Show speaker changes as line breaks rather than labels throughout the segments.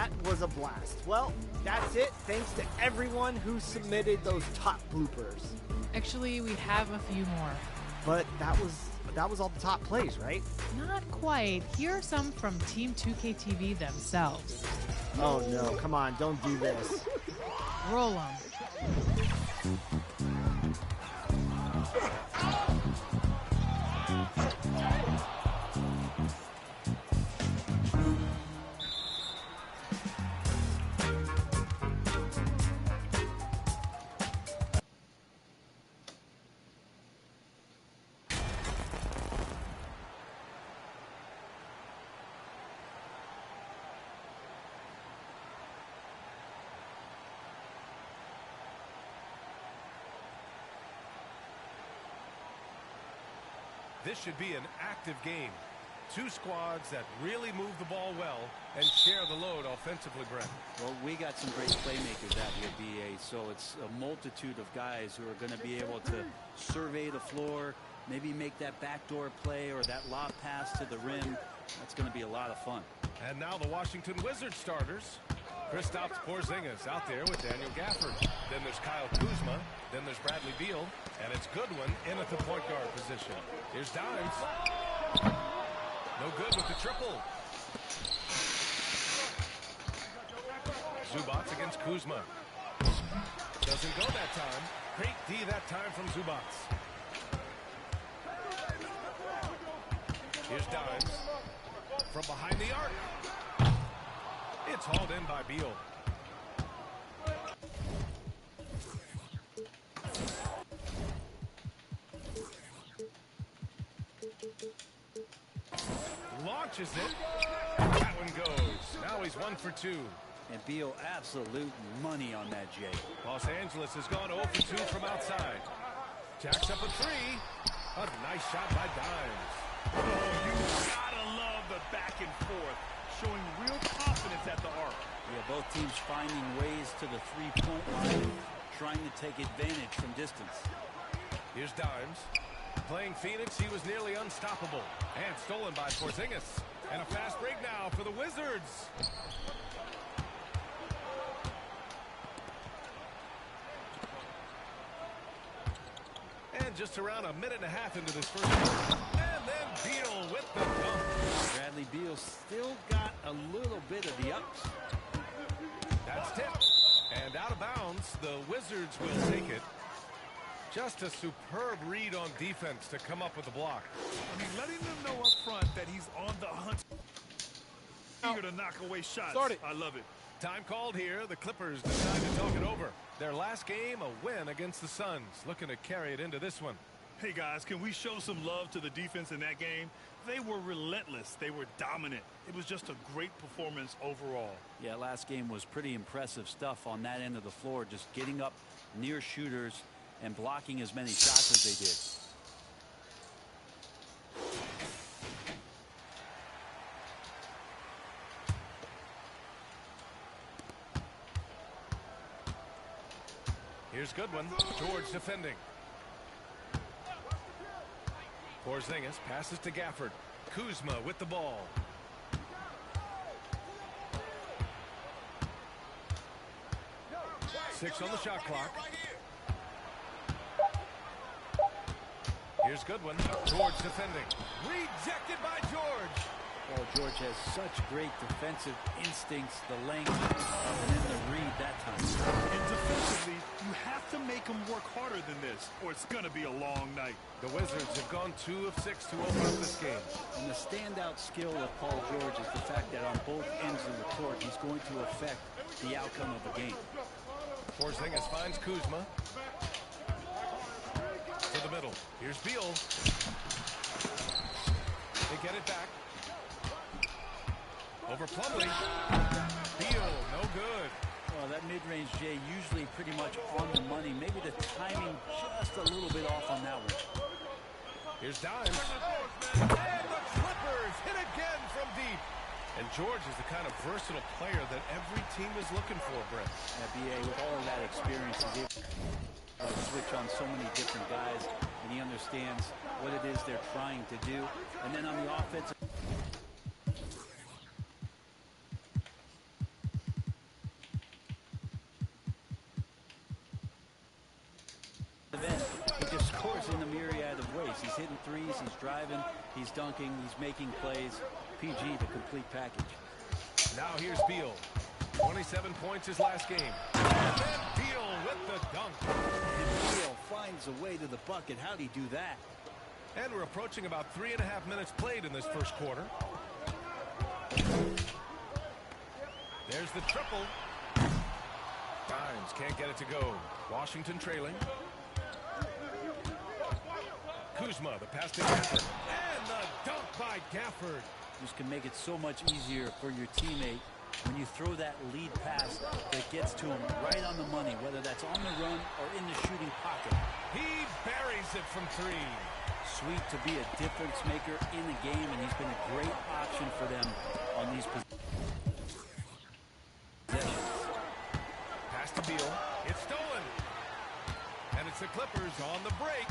That was a blast. Well, that's it. Thanks to everyone who submitted those top bloopers.
Actually, we have a few more.
But that was all the top plays, right?
Not quite. Here are some from Team 2K23 themselves.
Oh no, come on, don't do this.
Roll 'em.
This should be an active game. Two squads that really move the ball well and share the load offensively, Brent.
Well, we got some great playmakers out here, BA, so it's a multitude of guys who are going to be able to survey the floor, maybe make that backdoor play or that lob pass to the rim. That's going to be a lot of fun.
And now the Washington Wizards starters. Kristaps Porzingis out there with Daniel Gafford. Then there's Kyle Kuzma. Then there's Bradley Beal. And it's Goodwin in at the point guard position. Here's Dimes. No good with the triple. Zubats against Kuzma. Doesn't go that time. Great D that time from Zubats. Here's Dimes. From behind the arc. It's hauled in by Beal. Launches it. That one goes. Now he's 1 for 2.
And Beal, absolute money on that, Jay.
Los Angeles has gone 0 for 2 from outside. Jacks up a 3. A nice shot by Dimes.
Oh, you gotta love the back and forth, showing real confidence at the arc.
Yeah, both teams finding ways to the three-point line, trying to take advantage from distance.
Here's Dimes. Playing Phoenix, he was nearly unstoppable. And stolen by Porzingis. And a fast break now for the Wizards. And just around a minute and a half into this first quarter. And then Beal with the dunk.
Bradley Beal still got a little bit of the ups.
That's tipped. And out of bounds, the Wizards will take it. Just a superb read on defense to come up with the block.
I mean, letting them know up front that he's on the hunt. Eager to knock away shots. I love it.
Time called here. The Clippers decide to talk it over. Their last game, a win against the Suns. Looking to carry it into this one.
Hey, guys, can we show some love to the defense in that game? They were relentless. They were dominant. It was just a great performance overall.
Yeah, last game was pretty impressive stuff on that end of the floor. Just getting up near shooters and blocking as many shots as they did.
Here's Goodwin. George defending. Porzingis passes to Gafford. Kuzma with the ball. Six on the shot clock. Here's Goodwin. George defending. Rejected by George.
Oh, George has such great defensive instincts, the length, and then the read that time.
And defensively, you have to make them work harder than this, or it's going to be a long night.
The Wizards have gone 2 of 6 to open up this game.
And the standout skill of Paul George is the fact that on both ends of the court, he's going to affect the outcome of the game.
Porzingis finds Kuzma. To the middle. Here's Beal. They get it back. Over Plumlee. Beal, no good.
Well, that mid-range, Jay, usually pretty much on the money. Maybe the timing just a little bit off on that one.
Here's Dimes. And the Clippers hit again from deep. And George is the kind of versatile player that every team is looking for, Brett.
BA, with all of that experience, is able to switch on so many different guys, and he understands what it is they're trying to do. And then on the offensive... scores in a myriad of ways. He's hitting threes, he's driving, he's dunking, he's making plays. PG, the complete package.
Now here's Beal. 27 points his last game. And then Beal with the dunk.
And Beal finds a way to the bucket. How'd he do that?
And we're approaching about 3.5 minutes played in this first quarter. There's the triple. Dimes can't get it to go. Washington trailing. Kuzma, the pass to Gafford. And the dunk by Gafford.
This can make it so much easier for your teammate when you throw that lead pass that gets to him right on the money, whether that's on the run or in the shooting pocket.
He buries it from three.
Sweet to be a difference maker in the game, and he's been a great option for them on these possessions.
Pass to Beal. It's stolen. And it's the Clippers on the break.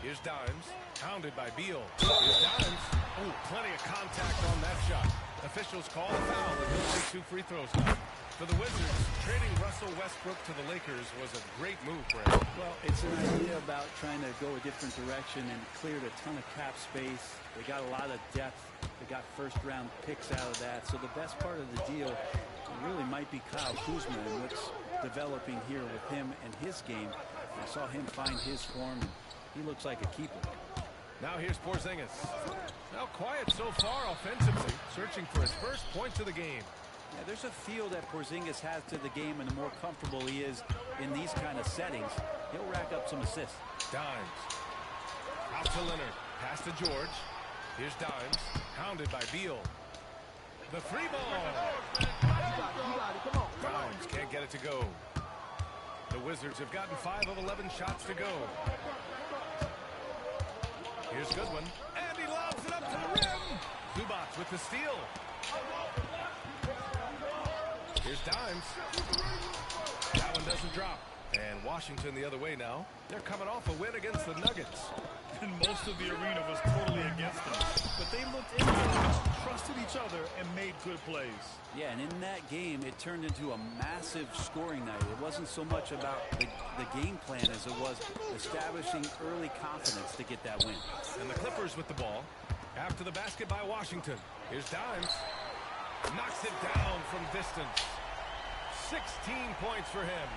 Here's Dimes, pounded by Beal. Here's Dimes. Oh, plenty of contact on that shot. Officials call a foul, and he'll take 2 free throws now. For the Wizards, trading Russell Westbrook to the Lakers was a great move, Brad.
Well, it's an idea about trying to go a different direction and cleared a ton of cap space. They got a lot of depth. They got first-round picks out of that. So the best part of the deal really might be Kyle Kuzma and what's developing here with him and his game. I saw him find his form, and he looks like a keeper.
Now here's Porzingis. Now quiet so far offensively, searching for his first points of the game.
Yeah, there's a feel that Porzingis has to the game, and the more comfortable he is in these kind of settings, he'll rack up some assists.
Dimes. Out to Leonard. Pass to George. Here's Dimes. Pounded by Beal. The three ball. Dimes can't get it to go. The Wizards have gotten 5 of 11 shots to go. Here's Goodwin. And he lobs it up to the rim. Zubac with the steal. Here's Dimes. That one doesn't drop. And Washington the other way now. They're coming off a win against the Nuggets.
And most of the arena was totally against them. But they looked into it, trusted each other, and made good plays.
Yeah, and in that game, it turned into a massive scoring night. It wasn't so much about the game plan as it was establishing early confidence to get that win.
And the Clippers with the ball. After the basket by Washington. Here's Dimes. Knocks it down from distance. 16 points for him.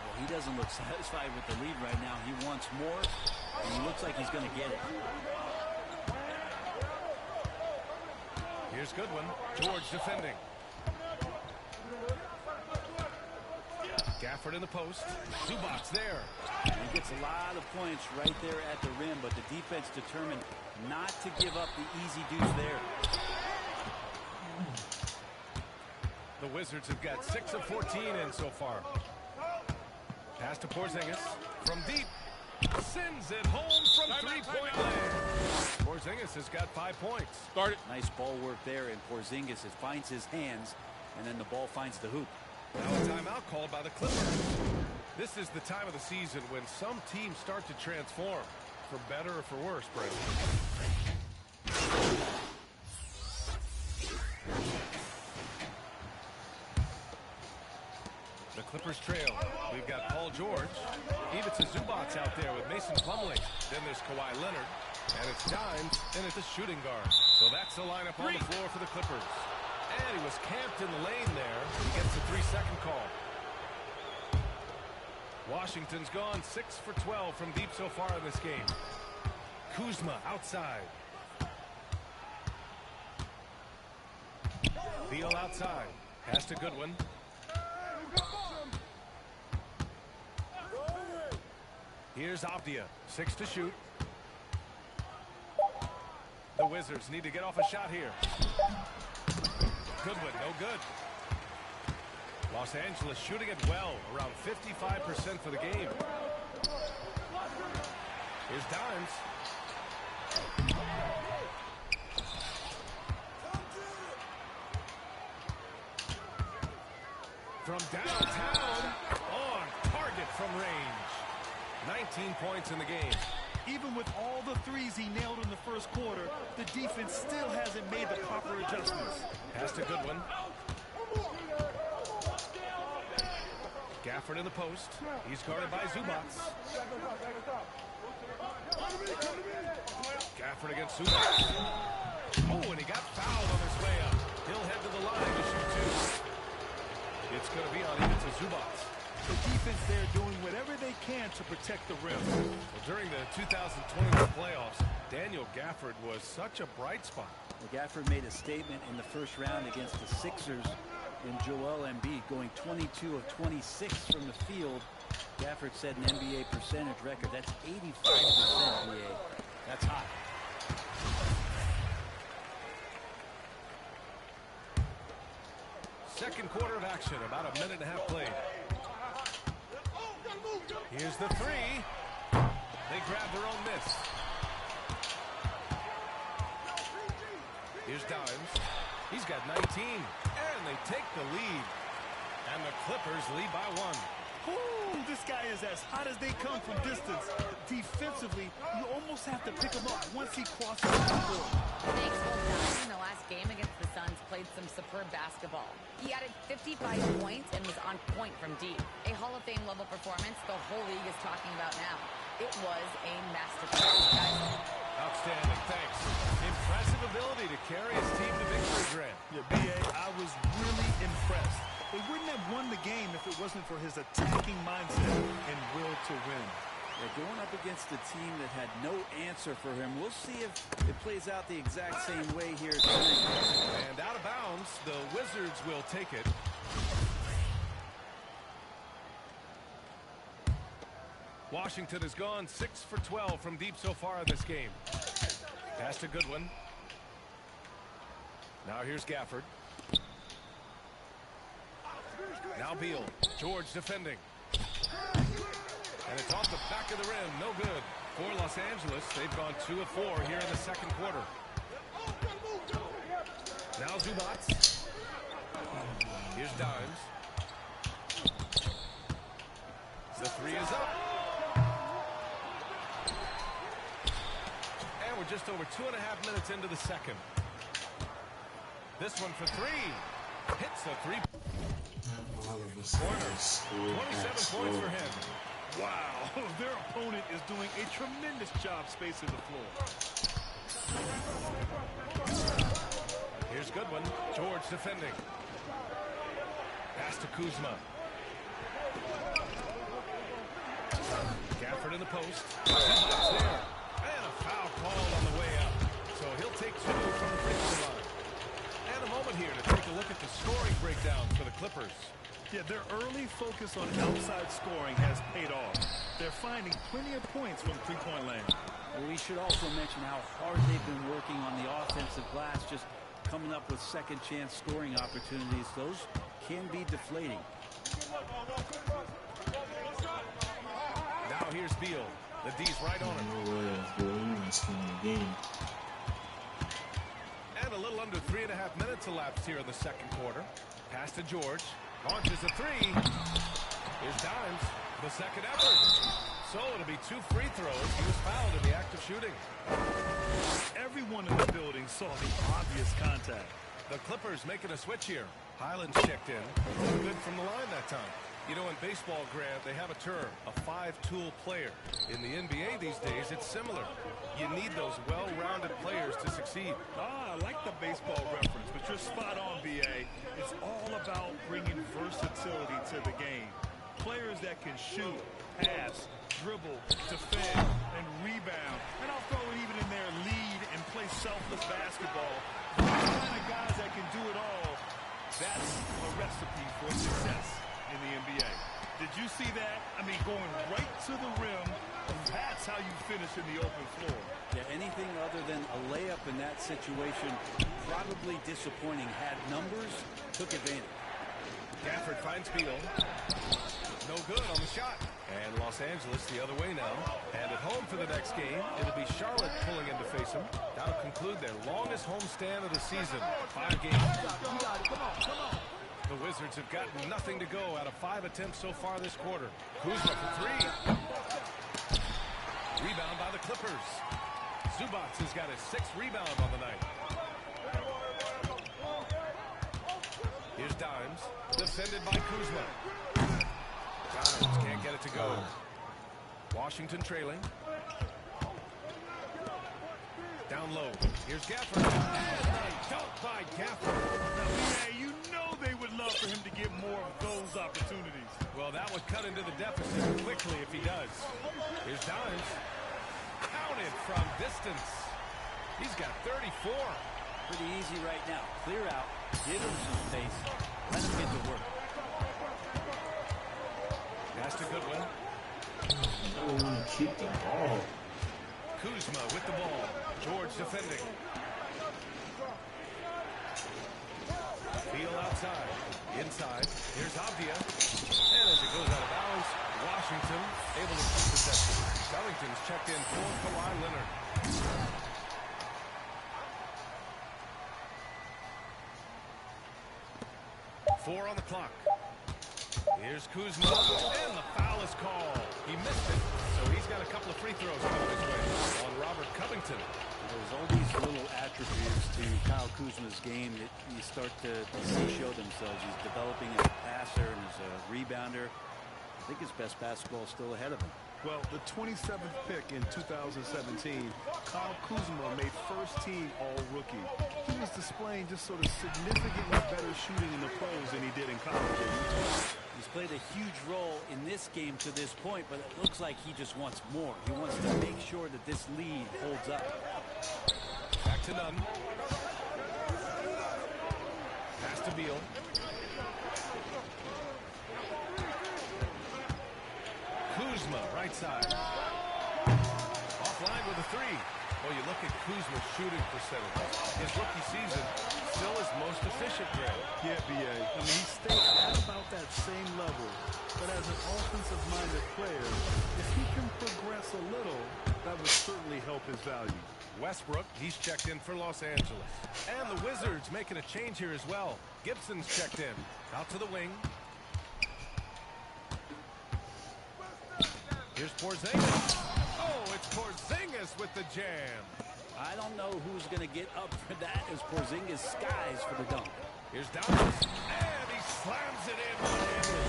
Well, he doesn't look satisfied with the lead right now. He wants more, and he looks like he's going to get it.
Here's Goodwin. George defending. Gafford in the post. Zubac there.
And he gets a lot of points right there at the rim, but the defense determined not to give up the easy deuce there.
The Wizards have got 6 of 14 in so far. Pass to Porzingis from deep. Sends it home from three-point land. Porzingis has got 5 points.
Start it.
Nice ball work there, and Porzingis finds his hands, and then the ball finds the hoop.
Now a timeout called by the Clippers. This is the time of the season when some teams start to transform, for better or for worse, Brent. The Clippers trail. We've got Paul George. Ivica Zubac out there with Mason Plumlee. Then there's Kawhi Leonard. And it's Dimes, and it's a shooting guard. So that's the lineup on the floor for the Clippers. And he was camped in the lane there. He gets a 3-second call. Washington's gone 6 for 12 from deep so far in this game. Kuzma outside. Beal outside. Pass to Goodwin. Here's Avdia. 6 to shoot. The Wizards need to get off a shot here. Goodwin, no good. Los Angeles shooting it well, around 55% for the game. Here's Dimes. From downtown, on target from range. 19 points in the game.
Even with all the threes he nailed in the first quarter, the defense still hasn't made the proper adjustments.
Pass to Goodwin. Gafford in the post. He's guarded by Zubats. Gafford against Zubats. Oh, and he got fouled on his way up. He'll head to the line to shoot two. It's going to be on even to Zubats.
The defense there doing whatever they can to protect the rim.
Well, during the 2021 playoffs, Daniel Gafford was such a bright spot.
Well, Gafford made a statement in the first round against the Sixers and Joel Embiid, going 22 of 26 from the field. Gafford set an NBA percentage record. That's 85%, BA. That's hot.
Second quarter of action, about a minute and a half played. Here's the three. They grab their own miss. Here's Dimes. He's got 19. And they take the lead. And the Clippers lead by one.
Ooh, this guy is as hot as they come from distance. Defensively, you almost have to pick him up once he crosses the court.
Thanks, Dimes in the last game against the Suns played some superb basketball. He added 55 points and was on point from deep. A Hall of Fame level performance the whole league is talking about now. It was a masterclass, guys.
Outstanding, thanks. Impressive ability to carry his team to victory, Grant.
Yeah, B.A., I was really impressed. They wouldn't have won the game if it wasn't for his attacking mindset and will to win.
They're going up against a team that had no answer for him. We'll see if it plays out the exact same way here tonight.
And out of bounds, the Wizards will take it. Washington has gone 6 for 12 from deep so far in this game. Pass to Goodwin. Now here's Gafford. Now Beal. George defending. And it's off the back of the rim. No good. For Los Angeles, they've gone 2 of 4 here in the second quarter. Now Zubats. Here's Dimes. The three is up. And we're just over 2.5 minutes into the second. This one for three. Hits the three. Corner. 27 points for him.
Wow, their opponent is doing a tremendous job spacing the floor.
Here's Goodwin. George defending. Pass to Kuzma. Gafford in the post. Zubats there. And a foul called on the way up. So he'll take 2 from the free throw line. And a moment here to take a look at the scoring breakdown for the Clippers.
Yeah, their early focus on outside scoring has paid off. They're finding plenty of points from three-point land.
Well, we should also mention how hard they've been working on the offensive glass, just coming up with second-chance scoring opportunities. Those can be deflating.
Now here's Beal. The D's right on him. And a little under 3.5 minutes elapsed here in the second quarter. Pass to George. Launches a three. Here's Dimes. The second effort. So it'll be 2 free throws. He was fouled in the act of shooting.
Everyone in the building saw the obvious contact.
The Clippers making a switch here. Highlands checked in. Good from the line that time. You know, in baseball, Grant, they have a term, a 5-tool player. In the NBA these days, it's similar. You need those well-rounded players to succeed.
I like the baseball reference, but you're spot on, B.A. It's all about bringing versatility to the game. Players that can shoot, pass, dribble, defend, and rebound. And I'll throw it even in there, lead and play selfless basketball. Those kind of guys that can do it all, that's a recipe for success in the NBA. Did you see that? I mean, going right to the rim, that's how you finish in the open floor.
Yeah, anything other than a layup in that situation, probably disappointing. Had numbers, took advantage.
Gafford finds Beal. No good on the shot. And Los Angeles the other way now. And at home for the next game, it'll be Charlotte pulling in to face them. That'll conclude their longest homestand of the season. 5 games.
You got it. Come on, come on.
The Wizards have gotten nothing to go out of 5 attempts so far this quarter. Kuzma for 3. Rebound by the Clippers. Zubats has got his 6th rebound on the night. Here's Dimes. Defended by Kuzma. get it to go. Washington trailing. Down low. Here's Gafford. And a dunk by Gafford.
Now, yeah, you know they would love for him to get more of those opportunities.
Well, that would cut into the deficit quickly if he does. Here's Dimes. Counted from distance. He's got 34.
Pretty easy right now. Clear out. Give him some space. Let him get to work.
Pass to Goodwin.
Keep the ball.
Kuzma with the ball. George defending. Feel outside. Inside. Here's Avdia. And as it goes out of bounds, Washington able to keep possession. Wellington's checked in for Kawhi Leonard. Four on the clock. Here's Kuzma, and the foul is called. He missed it, so he's got a couple of free throws coming his way on Robert Covington.
There's all these little attributes to Kyle Kuzma's game that you start to see show themselves. He's developing as a passer and as a rebounder. I think his best basketball is still ahead of him.
Well, the 27th pick in 2017, Kyle Kuzma made first-team All-Rookie. He was displaying just sort of significantly better shooting in the pros than he did in college.
He's played a huge role in this game to this point, but it looks like he just wants more. He wants to make sure that this lead holds up.
Back to Nunn. Pass to Beal. Kuzma, right side. Offline with a three. Well, you look at Kuzma's shooting percentage. His rookie season, still his most efficient grade.
Yeah, B.A. I mean, he stayed at about that same level. But as an offensive-minded player, if he can progress a little, that would certainly help his value.
Westbrook, he's checked in for Los Angeles. And the Wizards making a change here as well. Gibson's checked in. Out to the wing. Here's Porzingis. Oh, it's Porzingis with the jam.
I don't know who's going to get up for that as Porzingis skies for the dunk.
Here's Downs. And he slams it in one-handed.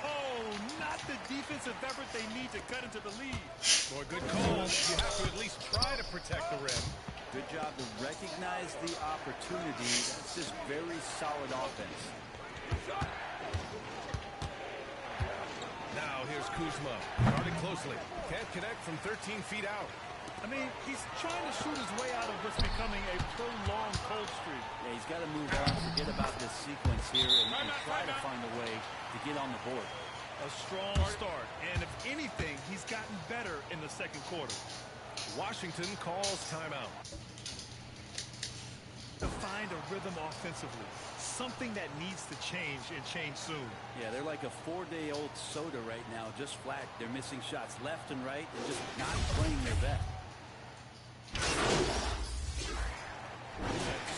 Oh, not the defensive effort they need to cut into the lead.
For a good call, you have to at least try to protect the rim.
Good job to recognize the opportunity. That's just very solid offense.
Now here's Kuzma, guarding closely. Can't connect from 13 feet out.
I mean, he's trying to shoot his way out of what's becoming a prolonged cold streak.
Yeah, he's got to move on, forget about this sequence here, and try to find a way to get on the board.
A strong start, and if anything, he's gotten better in the second quarter.
Washington calls timeout.
To find a rhythm offensively, something that needs to change and change soon.
Yeah, they're like a 4-day-old soda right now, just flat. They're missing shots left and right and just not playing their best.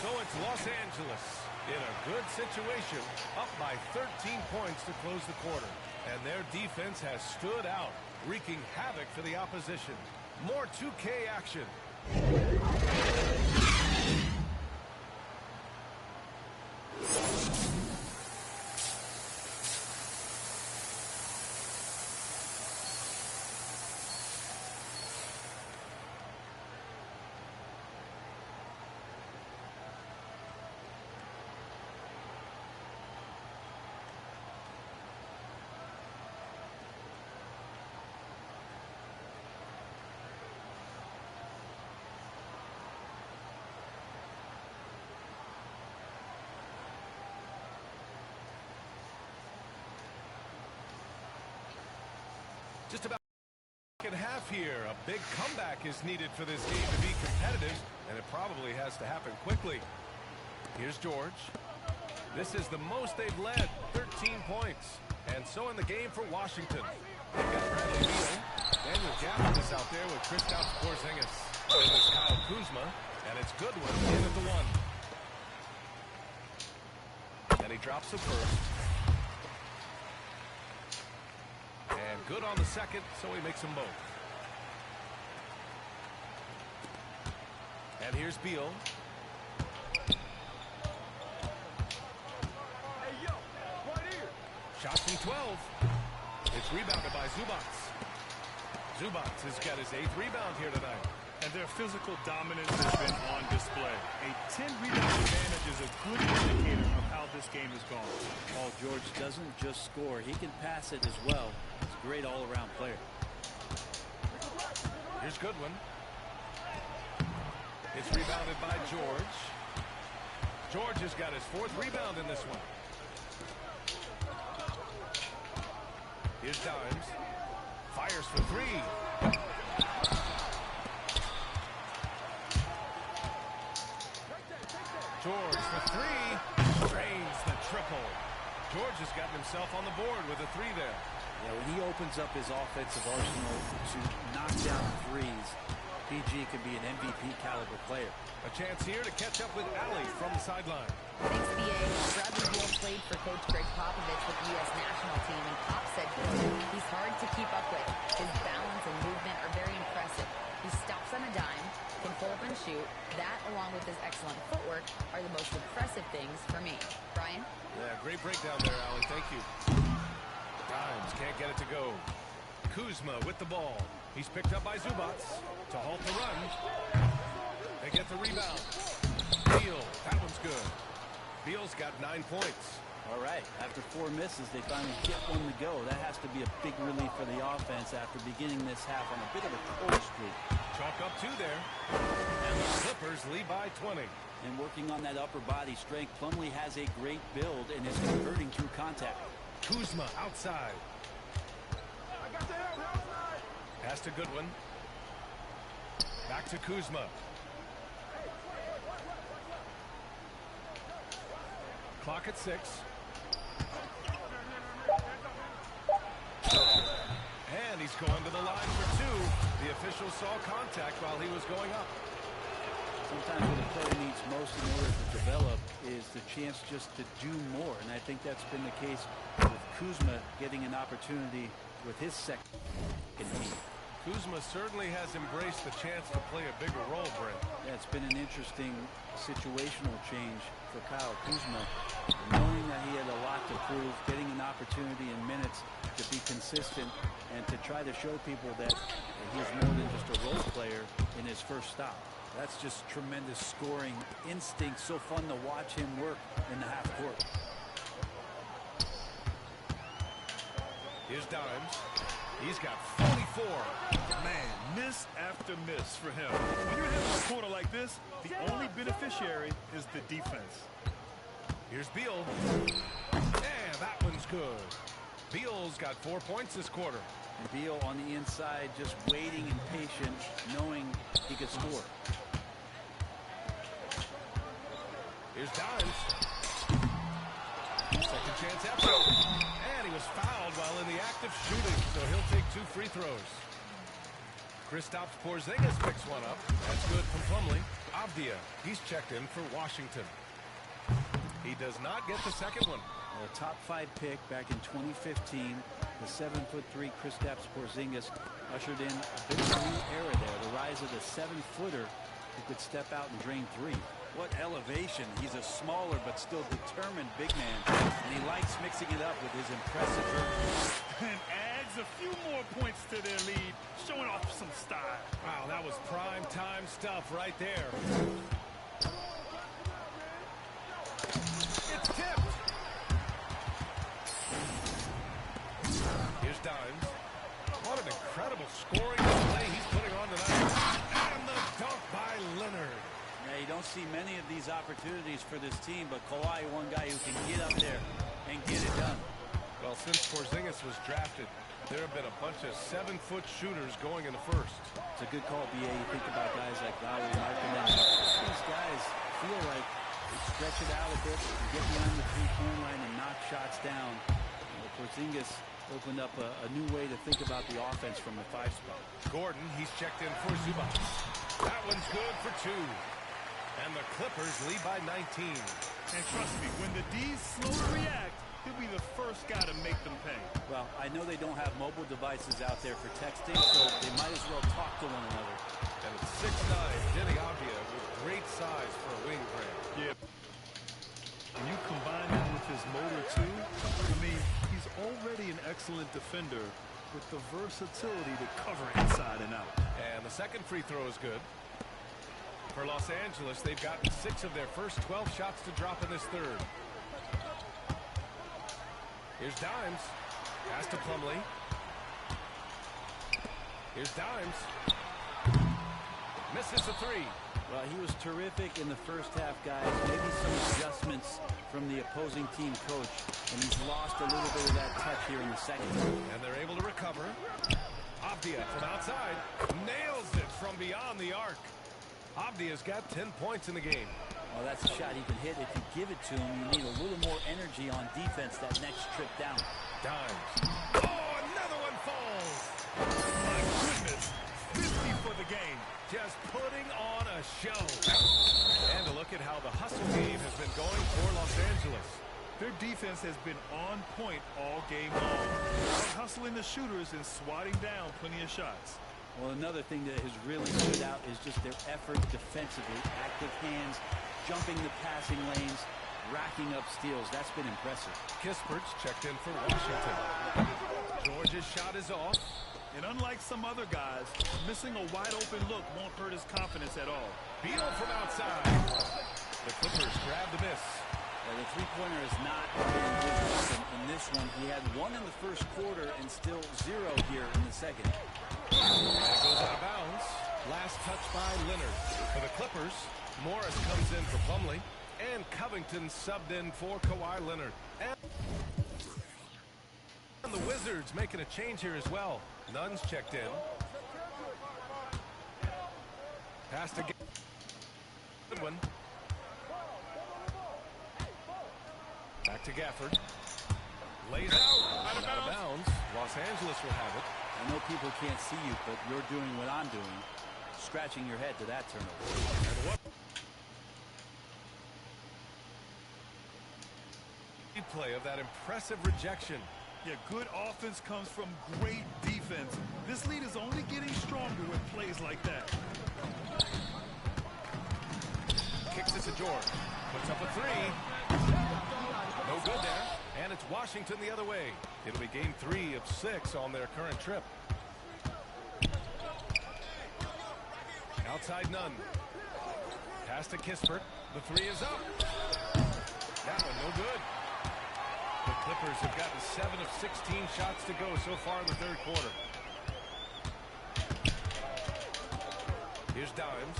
So it's Los Angeles in a good situation, up by 13 points to close the quarter. And their defense has stood out, wreaking havoc for the opposition. More 2K action. Just about second half here. A big comeback is needed for this game to be competitive, and it probably has to happen quickly. Here's George. This is the most they've led, 13 points. And so in the game for Washington. They've got Bradley Beal. Daniel Gafford is out there with Kristaps Porzingis. And there's Kyle Kuzma, and it's Goodwin in at the one. And he drops the first. And good on the second, so he makes them both. And here's Beal. Hey, yo, right here. Shot from 12. It's rebounded by Zubats. Zubats has got his 8th rebound here tonight.
And their physical dominance has been on display. A 10-rebound advantage is a good indicator of how this game has gone.
Paul George doesn't just score. He can pass it as well. He's a great all-around player.
Here's Goodwin. It's rebounded by George. George has got his 4th rebound in this one. Here's Dimes. Fires for 3. George for 3. Drains the triple. George has gotten himself on the board with a 3 there.
Yeah, when he opens up his offensive arsenal to knock down threes, PG can be an MVP caliber player.
A chance here to catch up with Allie from the sideline.
Thanks, BA. Bradley Beal played for Coach Greg Popovich with the U.S. national team, and Pop said, quote, he's hard to keep up with. His balance and movement are very impressive. He stops on a dime, can pull up and shoot. That, along with his excellent footwork, are the most impressive things for me. Brian?
Yeah, great breakdown there, Allie. Thank you. Dimes can't get it to go. Kuzma with the ball. He's picked up by Zubats to halt the run. They get the rebound. Beal, that one's good. Beal's got 9 points.
All right, after 4 misses, they finally get one to go. That has to be a big relief for the offense after beginning this half on a bit of a cold streak.
Chalk up 2 there. And the Clippers lead by 20.
And working on that upper body strength, Plumlee has a great build and is converting through contact.
Kuzma outside. Pass to Goodwin. Back to Kuzma. Clock at 6. And he's going to the line for 2. The official saw contact while he was going up.
Sometimes what a player needs most in order to develop is the chance just to do more. And I think that's been the case with Kuzma getting an opportunity with his second team.
Kuzma certainly has embraced the chance to play a bigger role, Brent.
Yeah, it's been an interesting situational change for Kyle Kuzma. Knowing that he had a lot to prove, getting an opportunity in minutes to be consistent and to try to show people that he's more than just a role player in his first stop. That's just tremendous scoring instinct. So fun to watch him work in the half court.
Here's Dimes. He's got 44.
Man, miss after miss for him. When you're hitting a corner like this, the only beneficiary is the defense.
Here's Beal. And that one's good. Beal's got 4 points this quarter.
And Beal on the inside just waiting and patient, knowing he could score.
Here's Dimes. Second chance after. And he was fouled while in the act of shooting, so he'll take 2 free throws. Kristaps Porzingis picks one up. That's good from Plumlee. Avdia, he's checked in for Washington. He does not get the second one.
A top 5 pick back in 2015. The 7'3" Kristaps Porzingis ushered in a bit of a new era there. The rise of the 7-footer who could step out and drain 3. What elevation. He's a smaller but still determined big man. And he likes mixing it up with his impressive vertical.
And adds a few more points to their lead, showing off some style.
Wow, that was prime time stuff right there. It's tipped. Here's Dimes. What an incredible scoring display he's putting on tonight. And the dunk by Leonard.
Yeah, you don't see many of these opportunities for this team, but Kawhi, one guy who can get up there and get it done.
Well, since Porzingis was drafted, there have been a bunch of 7-foot shooters going in the first.
It's a good call, BA. You think about guys like Lowry, Markkanen. These guys feel like they stretch it out a bit, get behind the three-point line and knock shots down. Porzingis opened up a new way to think about the offense from the 5 spot.
Gordon, he's checked in for Zubats. That one's good for 2. And the Clippers lead by 19.
And trust me, when the D's slow to react, he'll be the first guy to make them pay.
Well, I know they don't have mobile devices out there for texting, so they might as well talk to one another.
And it's 6'9", Denny Avdia with great size for a wing brand.
Yep. And you combine that with his motor, too. I mean, he's already an excellent defender with the versatility to cover inside and out.
And the second free throw is good. For Los Angeles, they've gotten 6 of their first 12 shots to drop in this third. Here's Dimes. Pass to Plumlee. Here's Dimes. Misses a 3.
Well, he was terrific in the first half, guys. Maybe some adjustments from the opposing team coach, and he's lost a little bit of that touch here in the second.
And they're able to recover. Avdia from outside nails it from beyond the arc. Avdia's got 10 points in the game.
Well, that's a shot he can hit. If you give it to him, you need a little more energy on defense that next trip down.
Dimes. Oh, another one falls.
My goodness, 50 for the game.
Just putting on a show. And a look at how the hustle game has been going for Los Angeles.
Their defense has been on point all game long. Hustling the shooters and swatting down plenty of shots.
Well, another thing that has really stood out is just their effort defensively. Active hands, jumping the passing lanes, racking up steals. That's been impressive.
Kispert's checked in for Washington. George's shot is off.
And unlike some other guys, missing a wide-open look won't hurt his confidence at all.
Beal from outside. The Clippers grab the miss.
The three-pointer is not been his weapon in this one. He had 1 in the first quarter and still 0 here in the second.
And it goes out of bounds. Last touch by Leonard. For the Clippers, Morris comes in for Plumlee. And Covington subbed in for Kawhi Leonard. And the Wizards making a change here as well. Nunn's checked in. Pass to Goodwin. Back to Gafford. Lays out of bounds. Los Angeles will have it.
I know people can't see you, but you're doing what I'm doing. Scratching your head to that turnover.
And what play of that impressive rejection.
Yeah, good offense comes from great defense. This lead is only getting stronger with plays like that.
Kicks it to George. Puts up a 3. No good there. And it's Washington the other way. It'll be game 3 of 6 on their current trip. Outside Nunn. Pass to Kispert. The 3 is up. That one no good. The Clippers have gotten 7 of 16 shots to go so far in the third quarter. Here's Dimes.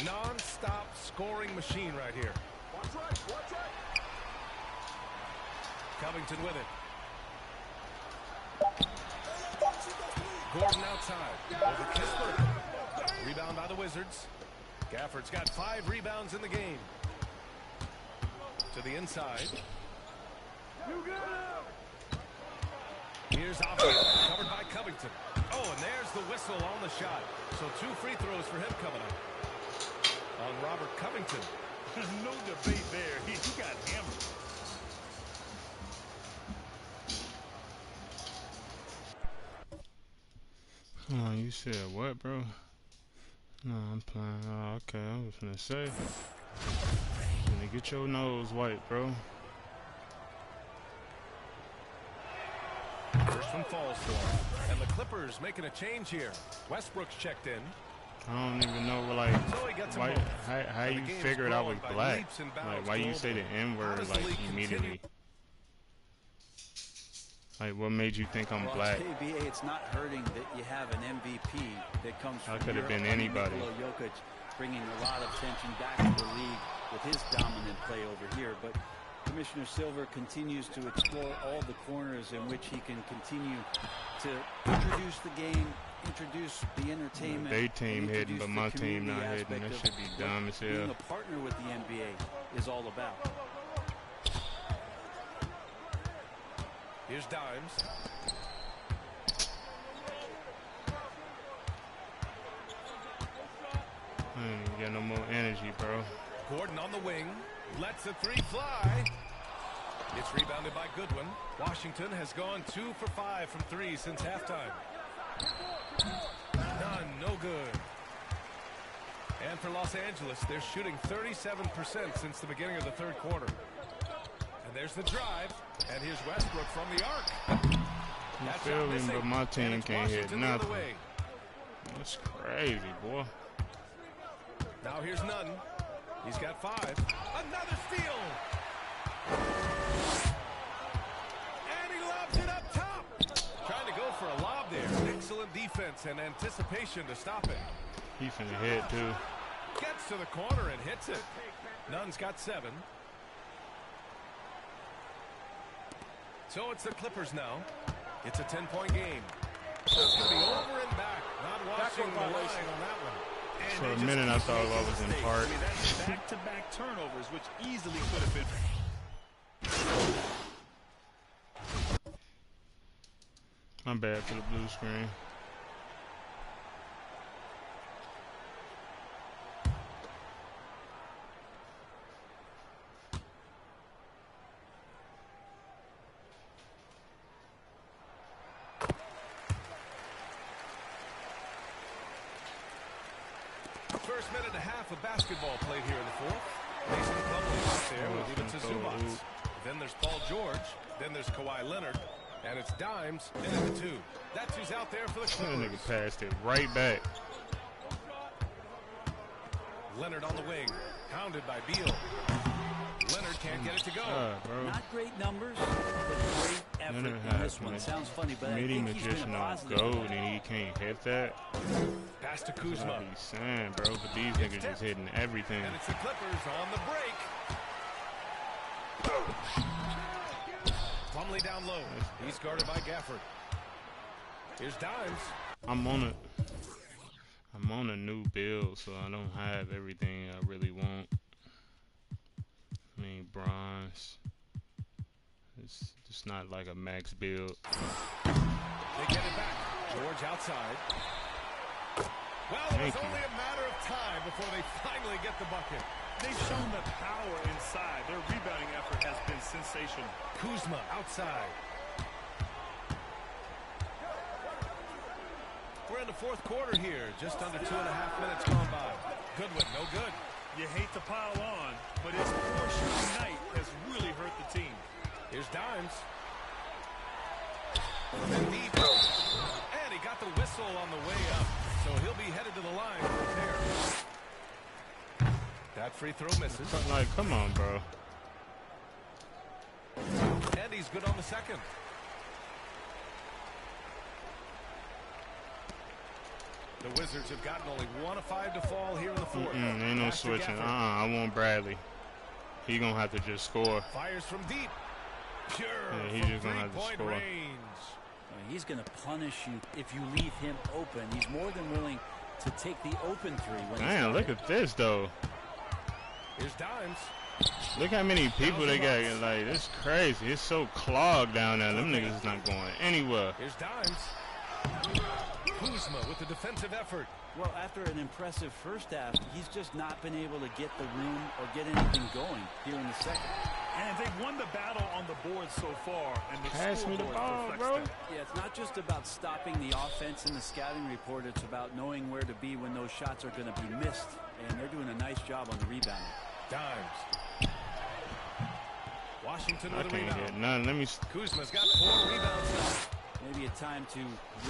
Non-stop scoring machine right here. Covington with it. Gordon outside. Over Kispert. Rebound by the Wizards. Gafford's got 5 rebounds in the game. To the inside. Here's Avdia, covered by Covington. Oh, and there's the whistle on the shot. So 2 free throws for him coming up. On Robert Covington.
There's no debate there. He got hammered.
Oh, you said what, bro? No, I'm playing. Oh, okay, I was gonna say. Gonna get your nose white, bro.
First one falls for him. And the Clippers making a change here. Westbrook's checked in.
I don't even know, like,
So he gets
why, how you figured I was black. Like, why you say the N-word, like, immediately? Like, what made you think I'm black?
KBA, it's not hurting that you have an MVP that comes from
could have been anybody.
Nikola Jokic bringing a lot of attention back to the league with his dominant play over here. But Commissioner Silver continues to explore all the corners in which he can continue to introduce the game, introduce the entertainment.
They team hitting, but my team not hitting. That should be dumb as hell.
Being a partner with the NBA is all about.
Here's Dimes.
I ain't even got no more energy, bro.
Gordon on the wing. Lets the 3 fly. It's rebounded by Goodwin. Washington has gone 2 for 5 from 3 since halftime. None, no good. And for Los Angeles, they're shooting 37% since the beginning of the third quarter. And there's the drive. And here's Westbrook from the arc.
You
That
feel
shot
me?
missing,
But my
and
team
it's
can't hit
Washington the other
nothing.
way.
That's crazy, boy.
Now here's Nunn. He's got 5. Another steal. And he lobs it up top. Trying to go for a lob there. Excellent defense and anticipation to stop it.
He finna hit, too.
Gets to the corner and hits it. Nunn's got 7. So it's the Clippers now. It's a 10-point game. That's going to be over and back. Not watching the line on that one.
And
For a
they just
minute, I
keep
thought
making
I was in
mistakes.
part.
I mean, that's back-to-back turnovers, which easily could have been.
I'm bad for the blue screen.
First minute and a half of basketball played here in the fourth. Mason Plumlee out there with even to Zubats. Then there's Paul George. Then there's Kawhi Leonard. And it's Dimes in at the 2. That's who's out there for the
That
Clippers.
nigga passed it right back.
Leonard on the wing. Pounded by Beal. Leonard can't get it to go.
Bro.
Not great numbers, but great effort
Leonard
in this
has
one. Sounds funny, but I
Midi
think he's been
magician
a
on
positive.
gold and he can't hit that.
Pass to
That's
Kuzma.
what he's saying, bro. But these niggas just hitting everything.
And it's the Clippers on the break. Plumlee down low. He's guarded by Gafford. Here's Dimes.
I'm on a new build, so I don't have everything I really want. I mean, bronze. It's not like a max build.
They get it back. George outside. Well, it was
Thank you.
only a matter of time before they finally get the bucket.
They've shown the power inside. Their rebounding effort has been sensational.
Kuzma outside. We're in the fourth quarter here. Just under 2.5 minutes gone by. Goodwin, no good.
You hate to pile on, but his poor shooting night has really hurt the team.
Here's Dimes. From deep. And he got the whistle on the way up. So he'll be headed to the line right there. That free throw misses.
Like, come on, bro.
And he's good on the second. The Wizards have gotten only 1 of 5 to fall here in the fourth.
Ain't no
Pass to
switching.
Gafford.
I want Bradley. He gonna have to just score.
Fires from deep. Pure
Yeah, he's
from
just gonna have to
3-point
score.
range.
He's going to punish you if you leave him open. He's more than willing to take the open 3 when he's
Damn, look
guarded.
at this though.
Here's Dimes.
Look how many people they got. Like, it's crazy. It's so clogged down there. Them niggas is not going anywhere.
Here's Dimes. Kuzma with the defensive effort.
Well, after an impressive first half, he's just not been able to get the room or get anything going here in the second.
And they've won the battle on the board so far, and the
Pass me the
scoreboard
ball,
reflects
bro.
that.
Yeah, it's not just about stopping the offense in the scouting report. It's about knowing where to be when those shots are going to be missed. And they're doing a nice job on the rebound.
Dimes. Washington
I
with a
can't
rebound.
get none. Let me.
Kuzma's got 4 rebounds now.
Maybe a time to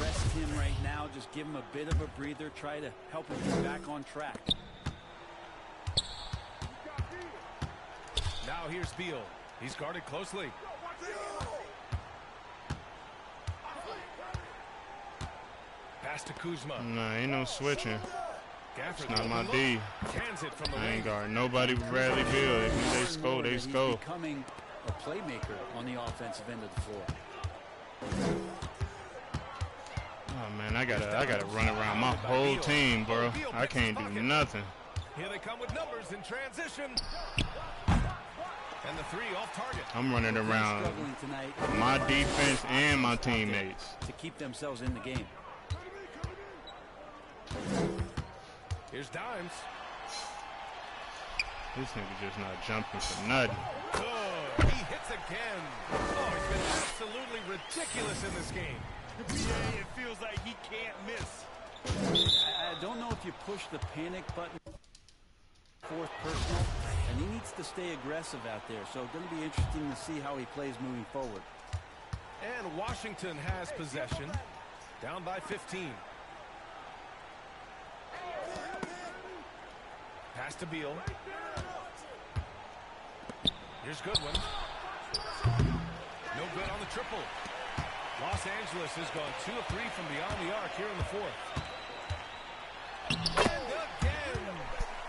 rest him right now. Just give him a bit of a breather. Try to help him get back on track.
Now here's Beal. He's guarded closely. Pass to Kuzma.
Nah, ain't no switching.
Gafford
Not my
open
D.
look. Cans it from the
I
wing.
ain't guard nobody but Bradley Beal. If they score, they
He's
score.
becoming a playmaker on the offensive end of the floor.
Oh man, I gotta run around my whole team, bro. I can't do nothing.
Here they come with numbers in transition. And the 3 off target.
I'm running around
Struggling tonight.
my defense and my teammates.
To keep themselves in the game.
Here's Dimes.
This nigga just not jumping for nothing.
Good. He hits again. Oh, he's been absolutely ridiculous in this game.
Yeah, it feels like he can't miss.
I don't know if you push the panic button. Fourth personal, and he needs to stay aggressive out there. So it's going to be interesting to see how he plays moving forward.
And Washington has possession. Down by 15. Pass to Beal. Here's Goodwin. No good on the triple. Los Angeles has gone 2 of 3 from beyond the arc here in the fourth. And again.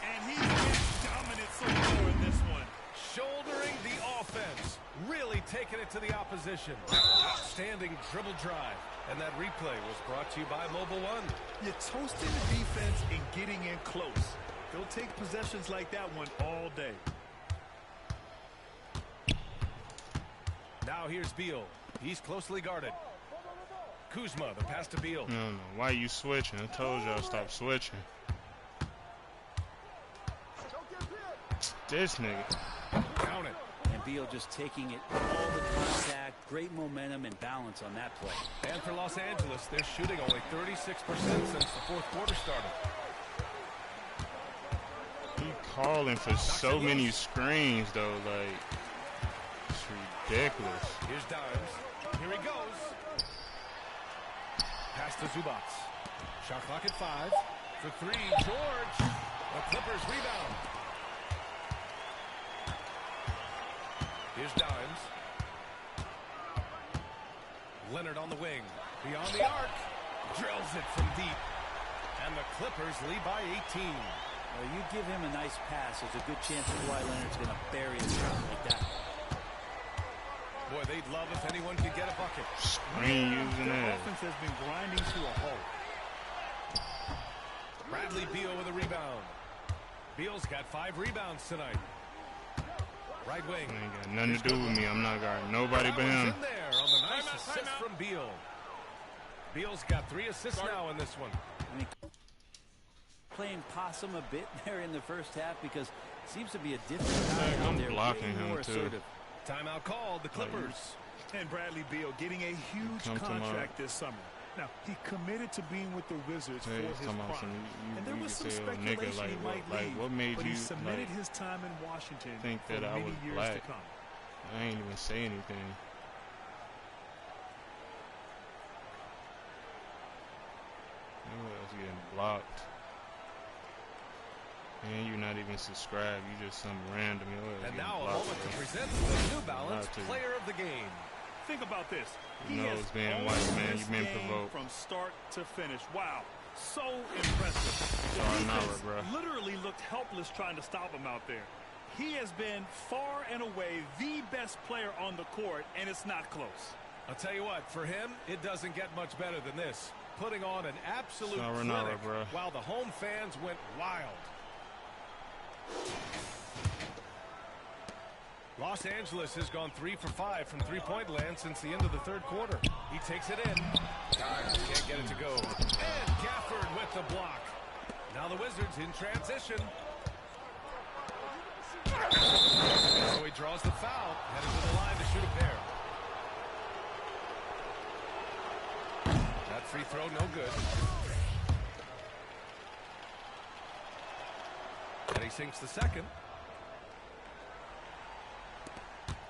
And he's been dominant so far in this one.
Shouldering the offense. Really taking it to the opposition. Outstanding dribble drive. And that replay was brought to you by Mobile One.
You're toasting the defense and getting in close. They'll take possessions like that one all day.
Now here's Beal. He's closely guarded. Kuzma, the pass to Beal.
No. Why you switching? I told y'all stop switching. This nigga.
Count it.
And Beal just taking it all the contact. Great momentum and balance on that play.
And for Los Angeles, they're shooting only 36% since the fourth quarter started.
He calling for so many screens, though. Like, it's ridiculous.
Here's Dimes. Here he goes. Pass to Zubac. Shot clock at 5. For 3, George. The Clippers rebound. Here's Dimes. Leonard on the wing. Beyond the arc. Drills it from deep. And the Clippers lead by 18.
Well, you give him a nice pass, there's a good chance Kawhi Leonard's going to bury a shot like that.
Boy, they'd love if anyone could get a bucket.
Screen using
Their
that.
offense has been grinding to a halt.
Bradley Beal with a rebound. Beal's got 5 rebounds tonight. Right wing.
Ain't got nothing to do with me. I'm not guarding nobody but him.
In there on the nice assist from Beal. Beal's got 3 assists now in this one.
I mean, playing possum a bit there in the first half because it seems to be a different guy out
I'm
there,
blocking
way
him,
more
too.
assertive.
Timeout called, the Clippers.
And Bradley Beal getting a huge contract this summer. Now, he committed to being with the Wizards for his prime. And there was some speculation he might leave,
what made
but
you
he submitted his time in Washington
think
for
that I
many
was
years
black?
to come.
I ain't even say anything. I was getting blocked. And you're not even subscribed. You just some random.
And now a moment to present the New Balance Player of the Game.
Think about this.
You
He
know
has
it's being
owned
white, man.
this
You've been
game
provoked.
from start to finish. Wow. So impressive. The defense literally looked helpless trying to stop him out there. He has been far and away the best player on the court, and it's not close.
I'll tell you what, for him, it doesn't get much better than this. Putting on an absolute clinic while the home fans went wild. Los Angeles has gone 3 for 5 from three-point land since the end of the third quarter. He takes it in. Dimes can't get it to go. And Gafford with the block. Now the Wizards in transition. So he draws the foul, headed to the line to shoot a pair. That free throw no good. And he sinks the second.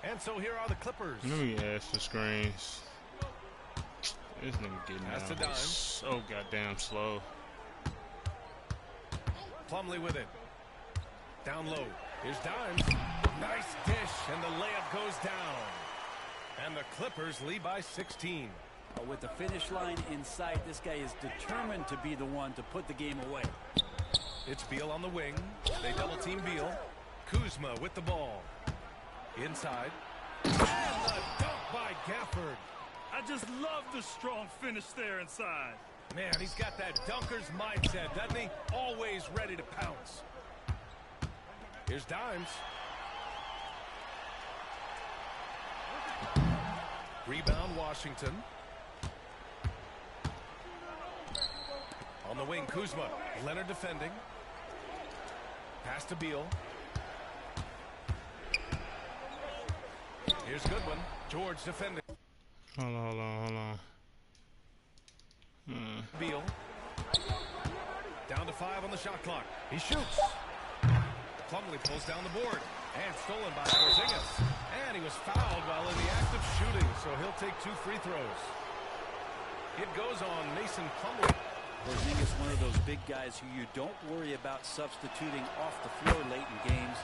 And so here are the Clippers.
Let me ask for screens. This nigga getting
Pass to
out
Dimes.
so goddamn slow.
Plumlee with it. Down low. Here's Dimes. Nice dish, and the layup goes down. And the Clippers lead by 16.
With the finish line in sight, this guy is determined to be the one to put the game away.
It's Beal on the wing. They double team Beal. Kuzma with the ball. Inside. And the dunk by Gafford.
I just love the strong finish there inside.
Man, he's got that dunker's mindset, doesn't he? Always ready to pounce. Here's Dimes. Rebound Washington. On the wing, Kuzma. Leonard defending. Pass to Beal. Here's Goodwin. George defending.
Hold on.
Beal. Down to 5 on the shot clock. He shoots. Plumlee pulls down the board. And stolen by Porzingis. And he was fouled while in the act of shooting, so he'll take 2 free throws. It goes on Mason Plumlee.
Porzingis, one of those big guys who you don't worry about substituting off the floor late in games.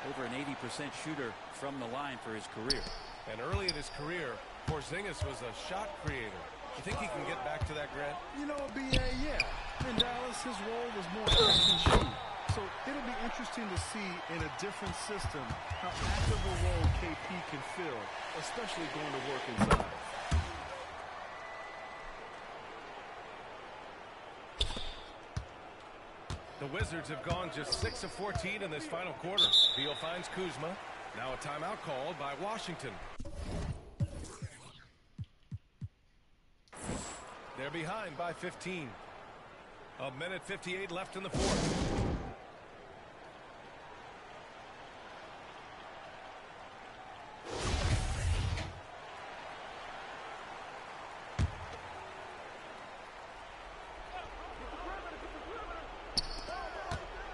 Over an 80% shooter from the line for his career.
And early in his career, Porzingis was a shot creator. You think he can get back to that, Grant?
You know, BA, yeah. In Dallas, his role was more catch and shoot. So it'll be interesting to see in a different system how active a role KP can fill, especially going to work inside.
The Wizards have gone just 6 of 14 in this final quarter. Beal finds Kuzma. Now a timeout called by Washington. They're behind by 15. 1:58 left in the fourth.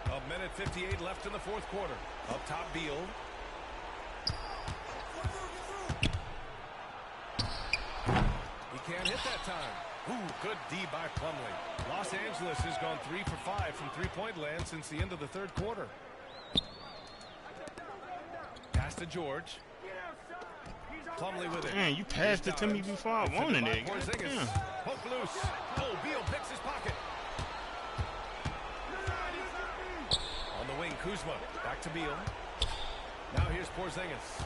A minute 58 left in the fourth quarter. Up top, Beal. He can't hit that time. Ooh, good D by Plumlee. Los Angeles has gone 3 for 5 from three-point land since the end of the third quarter. Pass to George. Plumlee with it.
Man, you passed it to me before I wanted it.
Porzingis. Poke loose. Oh, Beal picks his pocket. On the wing, Kuzma. Back to Beal. Now here's Porzingis.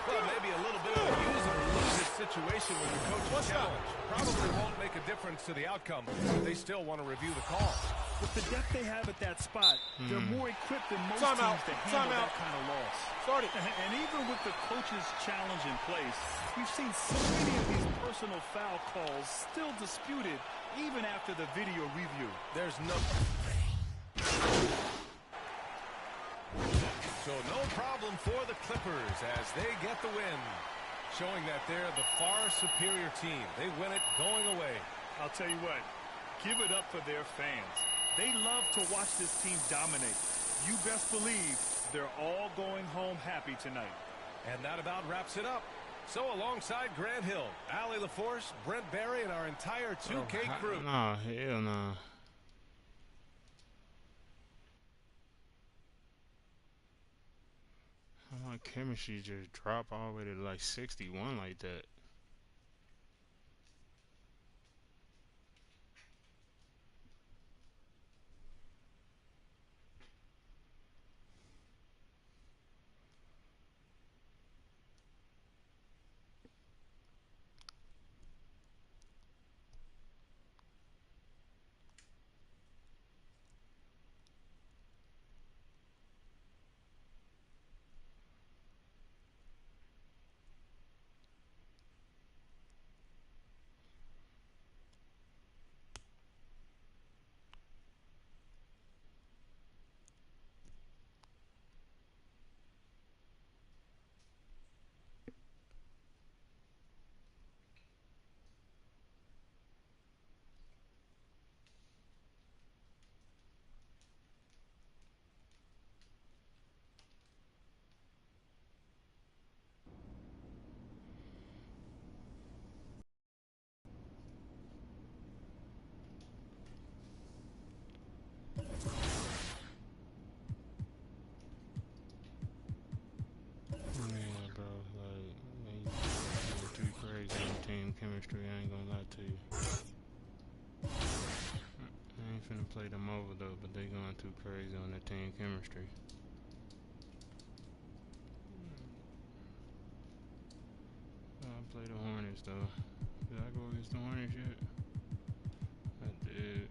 Well, maybe a little bit of a use it or lose it situation when your coach is challenged. Probably won't make a difference to the outcome, but they still want to review the call.
With the depth they have at that spot, they're more equipped than most teams to handle that kind of loss. And even with the coach's challenge in place, we've seen so many of these personal foul calls still disputed even after the video review.
There's no... So no problem for the Clippers as they get the win, showing that they're the far superior team. They win it going away.
I'll tell you what, give it up for their fans. They love to watch this team dominate. You best believe they're all going home happy tonight.
And that about wraps it up. So alongside Grant Hill, Allie LaForce, Brent Barry, and our entire 2K crew.
No, hell no. How my chemistry just drop all the way to like 61 like that? Chemistry, I ain't gonna lie to you. I ain't finna play them over though, but they going too crazy on their team chemistry. I play the Hornets though. Did I go against the Hornets yet? I did.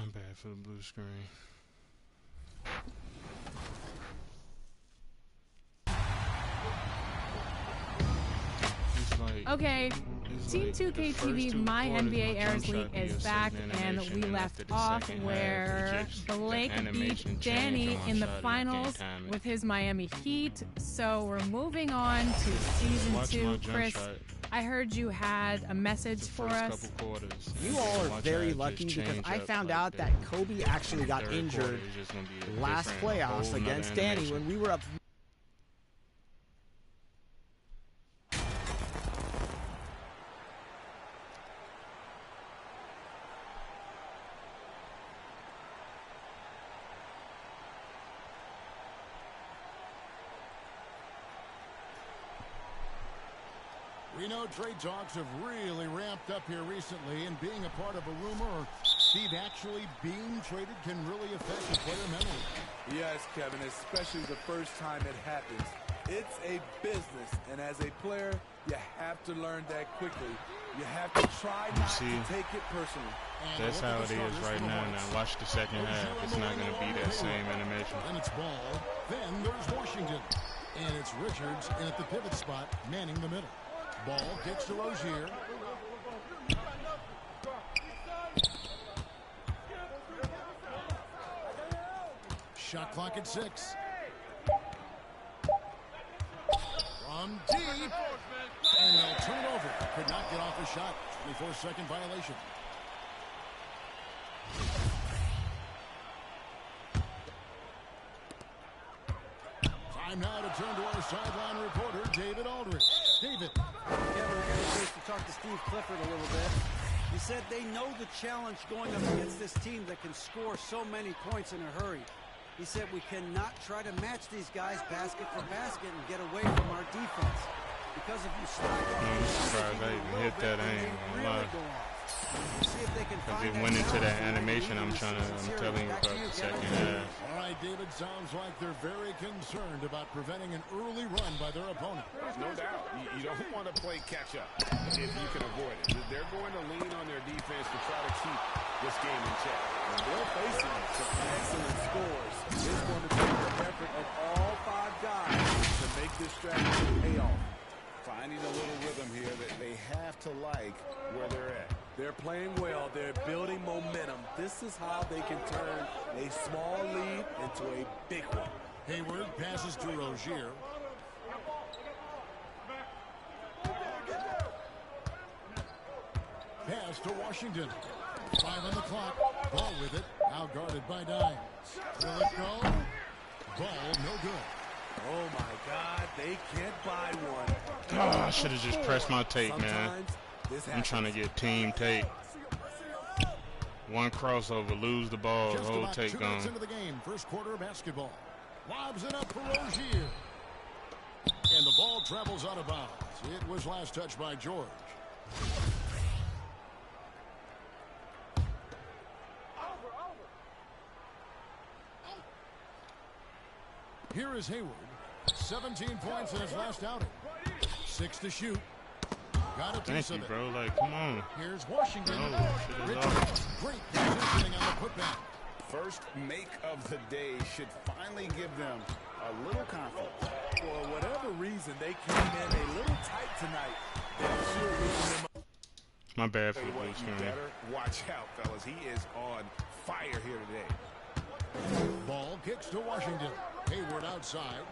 My bad for the blue screen.
Okay, Team 2K TV, my NBA Errors League is back, and we left off where Blake beat Danny in the finals with his Miami Heat. So we're moving on to Season 2. Chris, I heard you had a message for us.
You all are very lucky because I found out that Kobe actually got injured last playoffs against Danny when we were up.
We know trade talks have really ramped up here recently, and being a part of a rumor or Steve actually being traded can really affect the player mentally.
Yes, Kevin, especially the first time it happens. It's a business, and as a player, you have to learn that quickly. You have to try not to take it personally.
That's how it is right now. Now watch the second half. It's not going to be that same animation.
And it's Ball. Then there's Washington. And it's Richards in at the pivot spot, manning the middle. Ball kicks to Rozier. Shot clock at 6. From deep. And they'll turn it over. Could not get off the shot. 24-second violation. Time now to turn to our sideline reporter, David Aldridge. David.
Kevin, I got a chance to talk to Steve Clifford a little bit. He said they know the challenge going up against this team that can score so many points in a hurry. He said we cannot try to match these guys basket for basket and get away from our defense. Because if you slide off,
I'm surprised I even hit that. I ain't gonna lie. Because it went into that animation I'm telling you about the second half.
All right, David, sounds like they're very concerned about preventing an early run by their opponent.
No doubt. You don't want to play catch-up if you can avoid it. They're going to lean on their defense to try to keep this game in check.
And they're facing some excellent scores. It's going to take the effort of all 5 guys to make this strategy pay off.
Finding a little rhythm here that they have to like where they're at.
They're playing well. They're building momentum. This is how they can turn a small lead into a big one.
Hayward passes to Rozier. Pass to Washington. 5 on the clock. Ball with it. Now guarded by Dimes. Will it go? Ball no good.
Oh, my God. They can't buy one.
Oh, I should have just pressed my tape, man. I'm trying to get team tape. One crossover, lose the ball,
Just
whole
about
tape
2
gone.
minutes into the game, first quarter of basketball. Lobs it up for Rozier. And the ball travels out of bounds. It was last touched by George. Here is Hayward. 17 points in his last outing. 6 to shoot. Got a piece of it.
Bro. Like, come on.
Here's Washington.
Richards.
Great positioning on the putback.
First make of the day should finally give them a little confidence.
For whatever reason, they came in a little tight tonight. That should loosen them up.
My bad for the
You
blue screen.
better watch out, fellas. He is on fire here today.
Ball kicks to Washington. Hayward outside.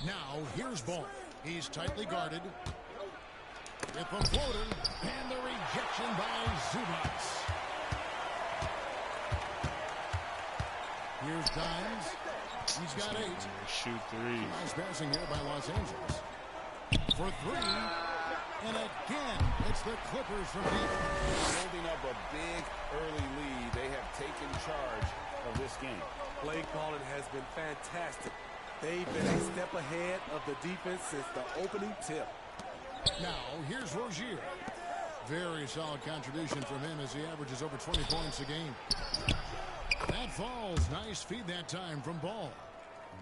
Now, here's Ball. He's tightly guarded. With the floater, and the rejection by Zubats. Here's Dimes. He's got 8.
Shoot 3.
Nice passing here by Los Angeles. For 3. And again, it's the Clippers from deep.
Holding up a big early lead. They have taken charge of this game.
Play calling has been fantastic. They've been a step ahead of the defense since the opening tip.
Now, here's Rozier. Very solid contribution from him as he averages over 20 points a game. That falls. Nice feed that time from Ball.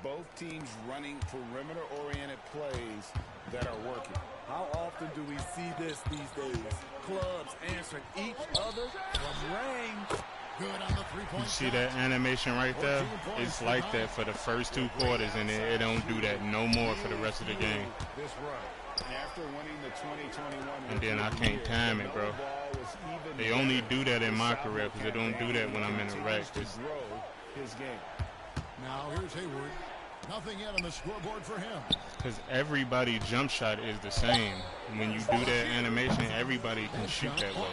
Both teams running perimeter-oriented plays
that are working.
How often do we see this these days? Clubs answering each other from range.
Good on the three-point.
You see that animation right there? It's like that for the first 2 quarters, and it don't do that no more for the rest of the game.
This run. After winning the 2021,
and then I can't time it, bro. They only do that in my career because they don't do that when I'm in a wreck.
His game.
Now here's Hayward. Nothing yet on the scoreboard for him.
Because everybody jump shot is the same. When you do that animation, everybody can shoot that way.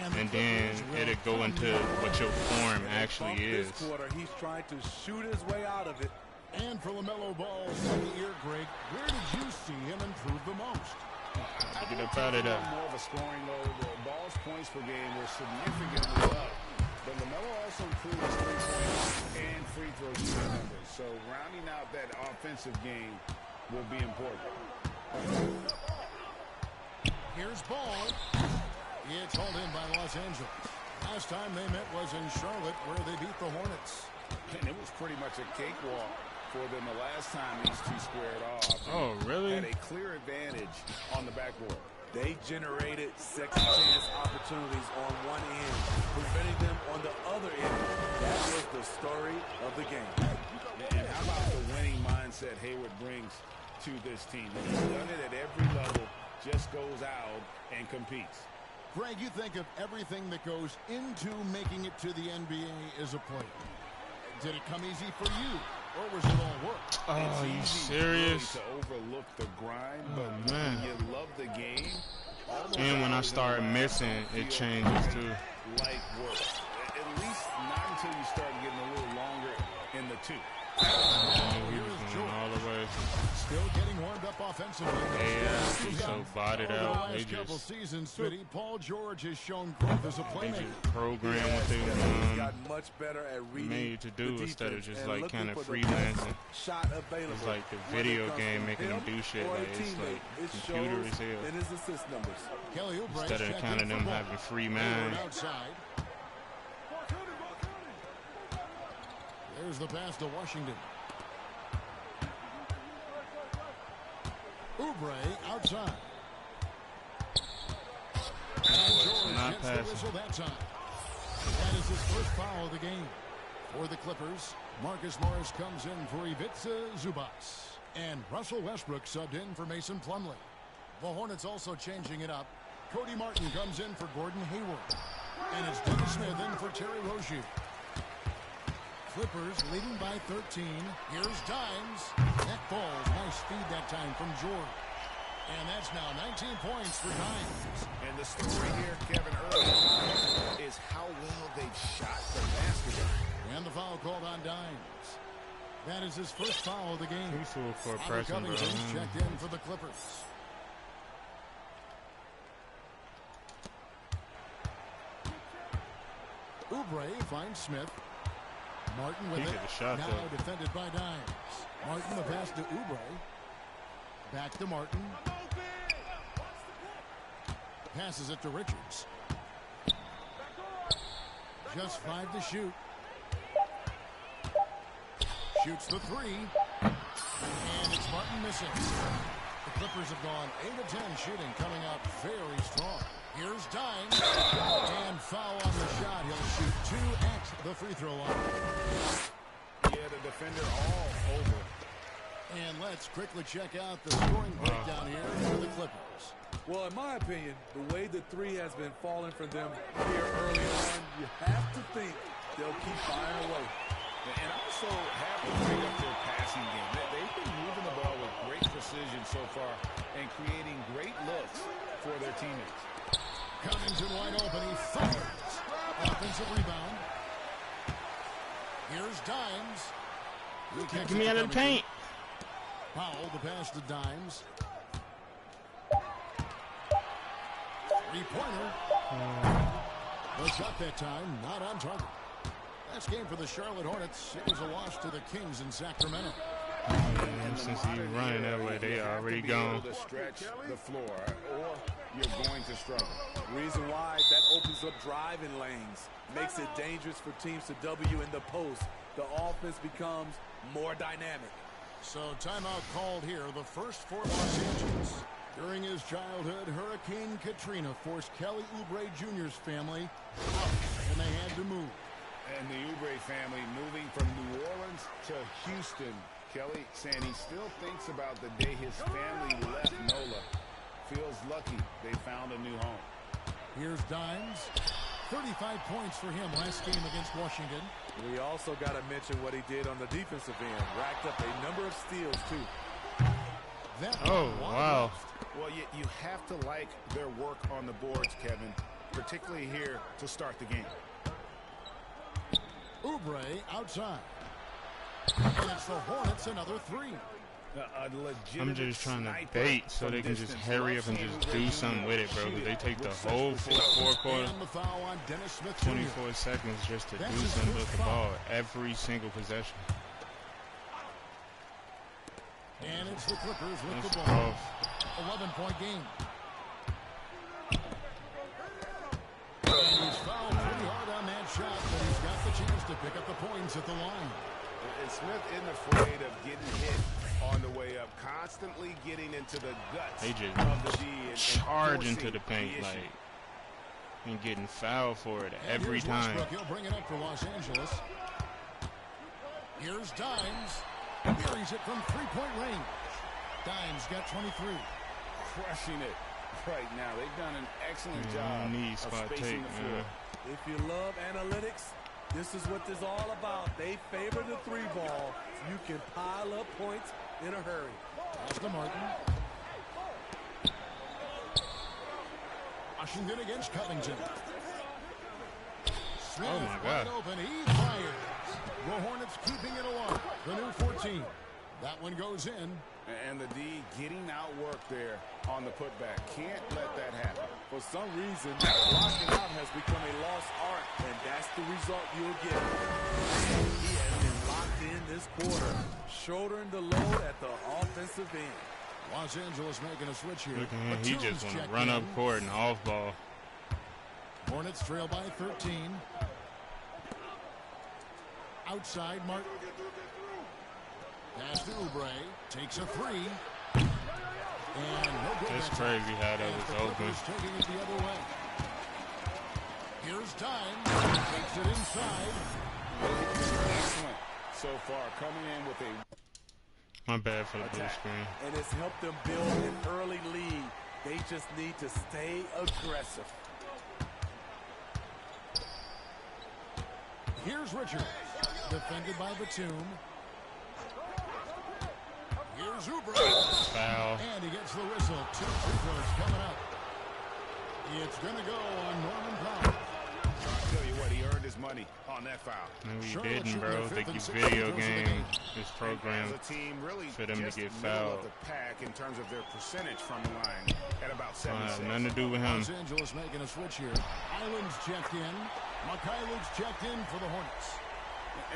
And then it'll go into what your form actually is.
This quarter, he's trying to shoot his way out of it.
And for LaMelo Ball's second year, Greg, where did you see him improve the most?
Get up out of there.
More of a scoring load. Ball's points per game were significantly up. But LaMelo also improved his three-point and free throw shooting numbers. So rounding out that offensive game will be important.
Here's Ball. It's hauled in by Los Angeles. Last time they met was in Charlotte, where they beat the Hornets.
And it was pretty much a cakewalk for them the last time these two squared off.
Oh, really?
Had a clear advantage on the backboard.
They generated second chance opportunities on one end, preventing them on the other end. That was the story of the game.
And how about the winning mindset Hayward brings to this team? He's done it at every level, just goes out and competes.
Greg, you think of everything that goes into making it to the NBA as a player. Did it come easy for you, or was it all work?
Oh, are you serious?
To overlook the grind, but
man.
when you love the game.
And when I start missing, it changes too.
Like work. At least not until you start getting a little longer in the two.
All the way.
Still getting warmed up offensively.
Yeah, he's so bodied out. They
couple
just
seasons, Smitty, Paul George has shown growth as a playmaker.
program what they
got much better at reading
made to do
the
instead of just
defense
like
and
kind of
looking for the
freelancing.
best shot available.
It's like the
Whether
video
it comes
game
from
making them
him
do shit.
or a
Like it's
teammate,
like
it
computer
shows
as hell.
in his assist numbers.
Kelly Oubre
Instead of kind of them having free mind.
Outside. There's the pass to Washington. Oubre outside. And George
not
gets the whistle that time. That is his first foul of the game. For the Clippers, Marcus Morris comes in for Ivica Zubac. And Russell Westbrook subbed in for Mason Plumlee. The Hornets also changing it up. Cody Martin comes in for Gordon Hayward. And it's Dennis Smith in for Terry Rozier. Clippers leading by 13. Here's Dimes. That falls. Nice feed that time from George. And that's now 19 points for Dimes.
And the story here, Kevin, early is how well they've shot the basketball.
And the foul called on Dimes. That is his first foul of the game.
He's full for
Connor
pressing, bro.
Covington's checked in for the Clippers. Oubre finds Smith. Martin with
He
it.
get a shot,
Now
though.
defended by Dimes. Martin the pass to Oubre. Back to Martin. Passes it to Richards. Just 5 to shoot. Shoots the 3. And it's Martin missing. The Clippers have gone 8 of 10 shooting, coming out very strong. Here's Dimes. And foul on the shot. He'll shoot 2 at the free throw line.
Yeah, the defender all over.
And let's quickly check out the scoring breakdown here for the Clippers.
Well, in my opinion, the way the three has been falling for them here early on, you have to think they'll keep firing away.
And also have to bring up their passing game. They've been moving the ball with great precision so far and creating great looks for their teammates.
Covington wide open. He fires. Offensive rebound. Here's Dimes.
Get me out of the paint.
Powell, the pass to Dimes. Three-pointer. The shot that time, not on target. Last game for the Charlotte Hornets. It was a loss to the Kings in Sacramento.
And since he's running that way, they already gone.
To stretch the floor, or you're going to struggle.
Reason why, that opens up driving lanes, makes it dangerous for teams to W in the post. The offense becomes more dynamic.
So timeout called here, the first for Los Angeles. During his childhood, Hurricane Katrina forced Kelly Oubre Jr.'s family out, and they had to move.
And the Oubre family moving from New Orleans to Houston. Kelly saying he still thinks about the day his family left NOLA. Feels lucky they found a new home.
Here's Dimes. 35 points for him last game against Washington.
We also got to mention what he did on the defensive end. Racked up a number of steals, too.
Wow.
Well, you have to like their work on the boards, Kevin, particularly here to start the game.
Oubre outside. And it's the Hornets, another three.
I'm just trying to bait so they can just hurry up and just do something with it, bro. Because they take the whole fourth quarter, 24 seconds just to do something with the ball every single possession.
And it's the Clippers with the ball. 11-point game. And he's fouled pretty hard on that shot, but he's got the chance to pick up the points at the line.
And Smith isn't afraid of getting hit on the way up, constantly getting into the guts
they just
of the D and
charge into the paint, like, and getting fouled for it every time.
He'll bring it up for Los Angeles. Here's Dimes. Buries it from three-point range. Dimes got 23.
Crushing it right now. They've done an excellent job of spacing the floor.
If you love analytics, this is what this is all about. They favor the three ball. You can pile up points in a hurry.
Pass to Martin. Washington against Covington. Smith wide open. He fires. The Hornets keeping it alive. The new 14. That one goes in.
And the D getting outworked there on the putback. Can't let that happen.
For some reason, blocking out has become a lost art, and that's the result you'll get. He has been locked in this quarter, shouldering the load at the offensive end.
Los Angeles making a switch here.
Look at him. He just want to run up court and off ball.
Hornets trail by 13. Outside, Martin. Pass to Oubre. Takes a three. And no good.
That's crazy how that was open.
Taking it the other way. Here's time. Takes it inside.
Excellent so far. Coming in with a...
My bad for the blue screen.
And it's helped them build an early lead. They just need to stay aggressive.
Here's Richards. Defended by Batum. Here's Oubre.
Foul.
And he gets the whistle. 2 free throws coming up. It's going to go on Norman Powell.
I'll tell you what, he earned his money on that foul.
No, he didn't, bro. The video game is programmed
as a team, really
for them to get
middle
fouled.
of the pack in terms of their percentage from the line at about 76.
Nothing to do with him.
Los Angeles making a switch here. Island's checked in. Mikhailov's checked in for the Hornets.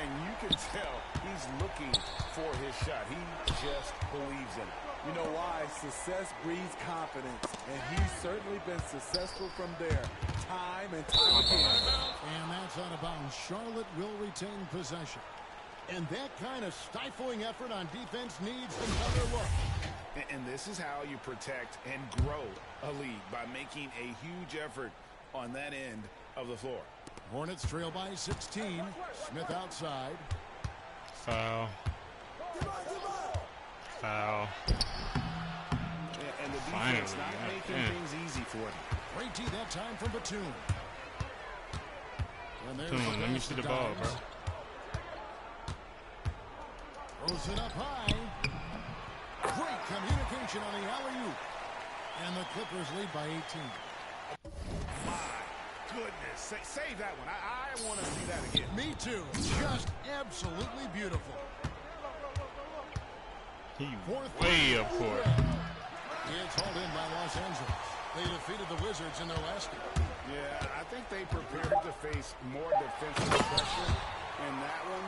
And you can tell he's looking for his shot. He just believes in it.
You know why? Success breeds confidence, and he's certainly been successful from there, time and time again.
And that's out of bounds. Charlotte will retain possession. And that kind of stifling effort on defense needs another look.
And this is how you protect and grow a lead, by making a huge effort on that end of the floor.
Hornets trail by 16. Smith outside.
Foul. Foul.
And the defense not making things easy for them.
Great D that time from Batum.
Batum, let me see the ball, bro.
Throws it up high. Great communication on the alley-oop. And the Clippers lead by 18.
Goodness, save that one. I want to see that again.
Me too. Just absolutely beautiful.
He way up court.
It's hauled in by Los Angeles. They defeated the Wizards in their last game.
Yeah, I think they prepared to face more defensive pressure, and that one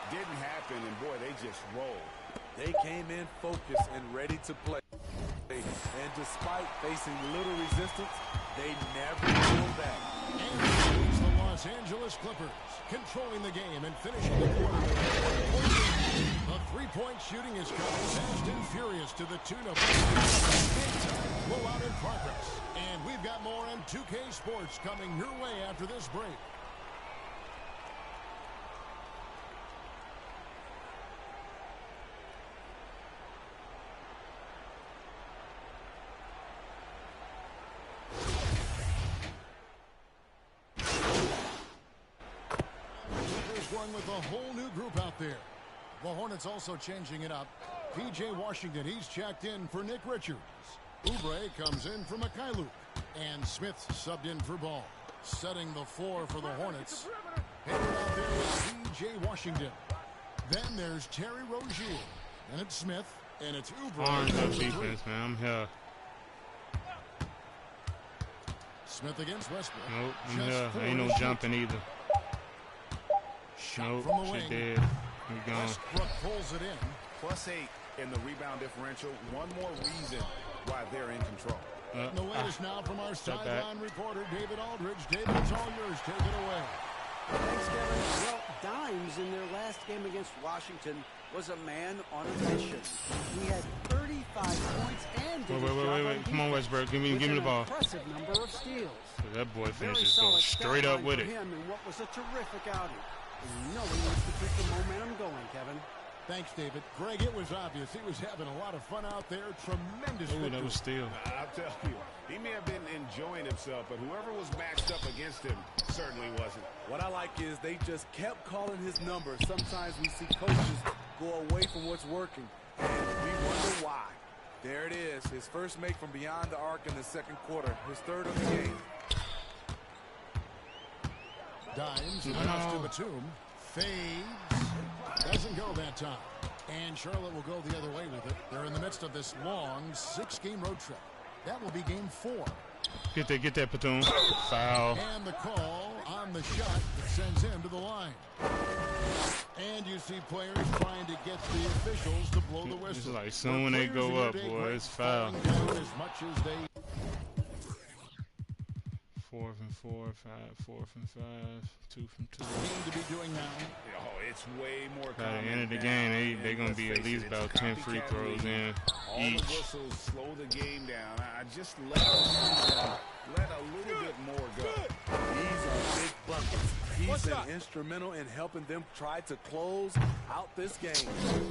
didn't happen, and boy, they just rolled.
They came in focused and ready to play. And despite facing little resistance, they never pulled back.
And it's the Los Angeles Clippers controlling the game and finishing the quarter. A 3-point shooting is coming fast and furious to the tune of big-time blowout in progress. And we've got more M2K Sports coming your way after this break. Going with a whole new group out there. The Hornets also changing it up. P.J. Washington, he's checked in for Nick Richards. Oubre comes in for Mikhailuk. And Smith subbed in for Ball. Setting the floor for the Hornets. Headed out there with P.J. Washington. Then there's Terry Rozier. And it's Smith. And it's Oubre.
Arms up defense, man. I'm here.
Smith against Westbrook.
Nope, I'm here. Ain't no jumping either.
Shot from the wing.
She did. We gone.
Westbrook pulls it in.
+8 in the rebound differential. One more reason why they're in control.
And the latest now from our sideline reporter, David Aldridge. David, it's all yours. Take it away.
Thanks, Kevin. Well, Dimes in their last game against Washington was a man on a mission. He had 35 points and
wait. Come on, Westbrook. Give me the ball.
Impressive number of steals.
So that boy finishes go straight up with it.
Him in what was a terrific outing. And you know he needs to keep the momentum going, Kevin.
Thanks, David. Greg, it was obvious. He was having a lot of fun out there. Tremendous.
Oh, that was steal.
I'll tell you, he may have been enjoying himself, but whoever was matched up against him certainly wasn't.
What I like is they just kept calling his number. Sometimes we see coaches go away from what's working, and we wonder why. There it is, his first make from beyond the arc in the second quarter, his third of the game.
Dimes, pass to Batum, fades, doesn't go that time. And Charlotte will go the other way with it. They're in the midst of this long 6-game road trip. That will be game 4.
Get that, Batum. Foul.
And the call on the shot that sends him to the line. And you see players trying to get the officials to blow the whistle.
It's like soon when they go up, boy, it's foul.
As much as they
4 from 4, 4 from 5, 2 from 2.
To be doing now.
Oh, it's way more.
By the end of the game, they gonna be at least about 10 free throws in each.
All the whistles slow the game down. I just let a little bit more go.
These are big buckets. He's been instrumental in helping them try to close out this game.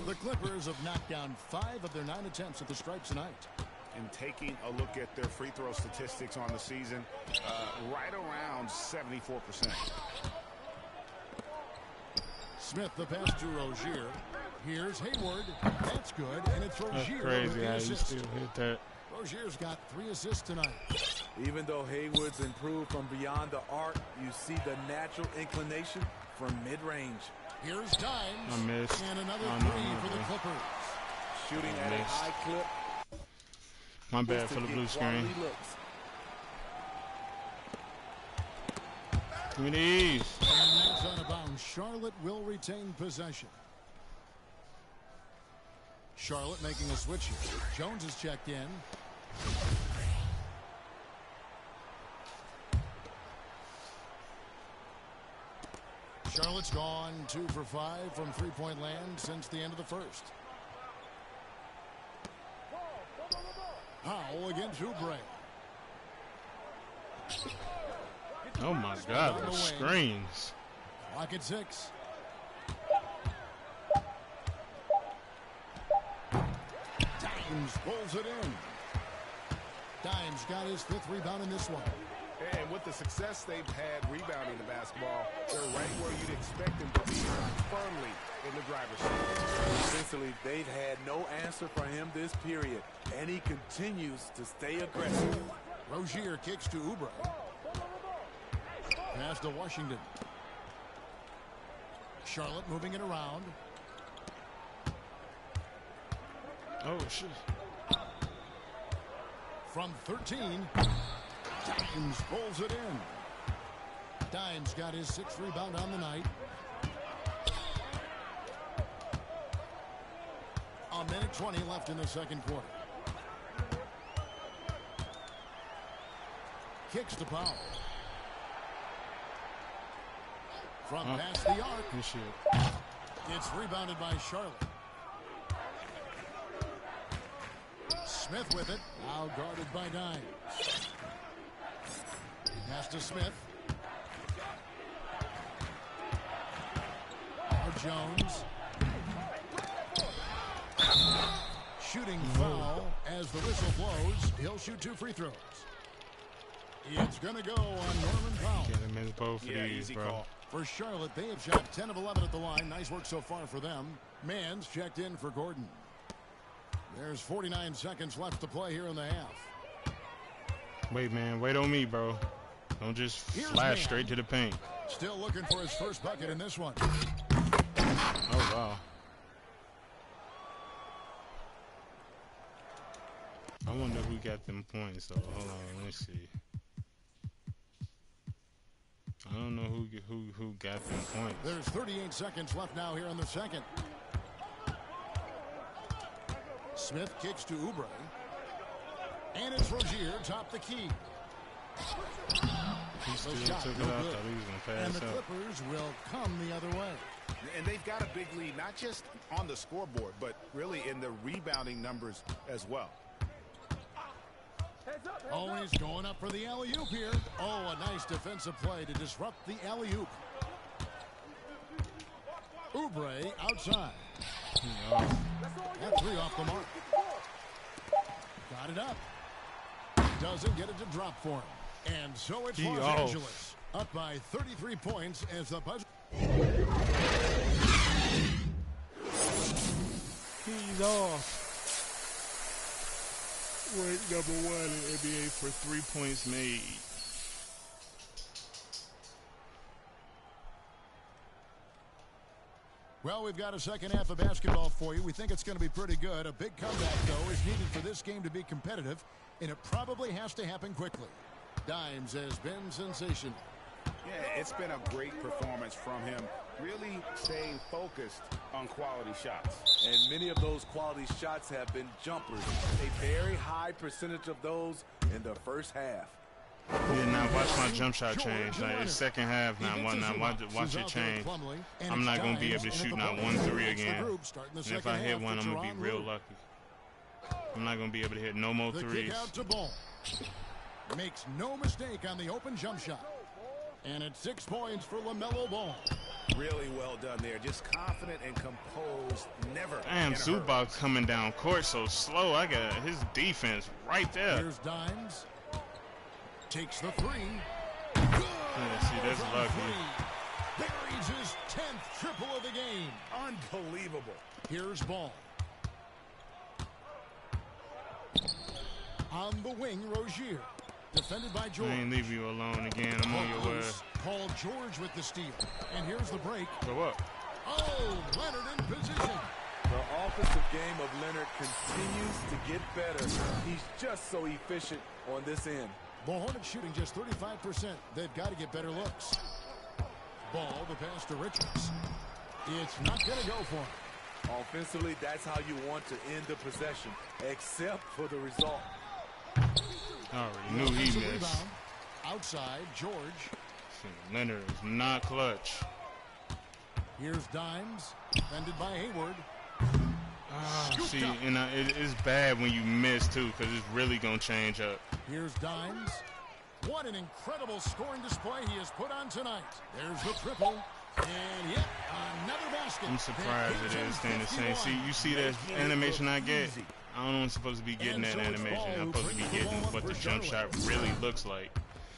The Clippers have knocked down 5 of their 9 attempts at the stripe tonight.
And taking a look at their free throw statistics on the season, right around 74%. Smith, the pass to Rozier. Here's Hayward. That's good, and it's Rozier.
That's crazy how you still hit that.
Rozier's got 3 assists tonight.
Even though Hayward's improved from beyond the arc, you see the natural inclination from mid-range.
Here's Dimes.
I missed.
And another 3 for the Clippers.
Shooting at a high clip.
My bad for the blue screen. Give me these.
And that's out of bounds. Charlotte will retain possession. Charlotte making a switch here. Jones is checked in. Charlotte's gone 2 for 5 from three-point land since the end of the first. Howell against Oubre.
Oh my God, the screens.
Clock at 6. Dimes pulls it in. Dimes got his 5th rebound in this one.
And with the success they've had rebounding the basketball, they're right where you'd expect them to be, firmly in the driver's seat.
Defensively, they've had no answer for him this period, and he continues to stay aggressive.
Rozier kicks to Oubre. Pass to Washington. Charlotte moving it around.
Oh, shit.
From 13, Dimes pulls it in. Dimes got his 6th rebound on the night. A minute 20 left in the second quarter. Kicks to Powell. From past the arc.
Good shit.
It's rebounded by Charlotte. Smith with it. Now guarded by Dimes. Pass to Smith. Now Jones. Shooting foul as the whistle blows. He'll shoot 2 free throws. It's going to go on Norman Powell.
Can't miss both of these, bro.
Call. For Charlotte, they have shot 10 of 11 at the line. Nice work so far for them. Mann's checked in for Gordon. There's 49 seconds left to play here in the half.
Wait, man. Wait on me, bro. Don't just flash straight to the paint.
Still looking for his first bucket in this one.
Oh, wow. I wonder who got them points, though. Hold on. Let me see. I don't know who got them points.
There's 38 seconds left now here in the second. Smith kicks to Oubre. And it's Rozier top the key.
He still took it out. Thought he was going to pass
and the
up.
Clippers will come the other way.
And they've got a big lead, not just on the scoreboard, but really in the rebounding numbers as well.
Oh, he's going up for the alley-oop here. Oh, a nice defensive play to disrupt the alley-oop. Oubre outside. That 3 off the mark. Got it up. Doesn't get it to drop for him. And so it's Los Angeles up by 33 points as the buzzer.
He's off. Ranked #1 in NBA for 3 points made.
Well, we've got a second half of basketball for you. We think it's going to be pretty good. A big comeback, though, is needed for this game to be competitive, and it probably has to happen quickly. Dimes has been sensational.
Yeah, it's been a great performance from him. Really staying focused on quality shots.
And many of those quality shots have been jumpers. A very high percentage of those in the first half.
Yeah, now watch my jump shot change. Like, it's second half now. Watch it change. I'm not going to be able to shoot not 1-3 again. And if I hit one, I'm going to be real lucky. I'm not going to be able to hit no more threes.
Makes no mistake on the open jump shot. And it's 6 points for LaMelo Ball.
Really well done there. Just confident and composed. Never.
Damn, Zubac coming down court so slow. I got his defense right there.
Here's Dimes. Takes the 3.
Yeah, see, that's lucky.
Buries his 10th triple of the game.
Unbelievable.
Here's Ball. On the wing, Rozier. Defended by George.
I ain't leave you alone again. I'm on your way.
Paul George with the steal. And here's the break.
Go up.
Oh, Leonard in position.
The offensive game of Leonard continues to get better. He's just so efficient on this end.
The Hornets shooting just 35%. They've got to get better looks. Ball, the pass to Richards. It's not going to go for him.
Offensively, that's how you want to end the possession, except for the result.
I already knew he missed.
Rebound. Outside, George.
Leonard is not clutch.
Here's Dimes. Defended by Hayward.
See, and it's bad when you miss, too, because it's really going to change up.
Here's Dimes. What an incredible scoring display he has put on tonight. There's the triple. And yet, another basket.
I'm surprised it is staying the same. See, you see that animation I get? I don't know I'm supposed to be getting that animation. I'm supposed to be getting what the jump shot really looks like.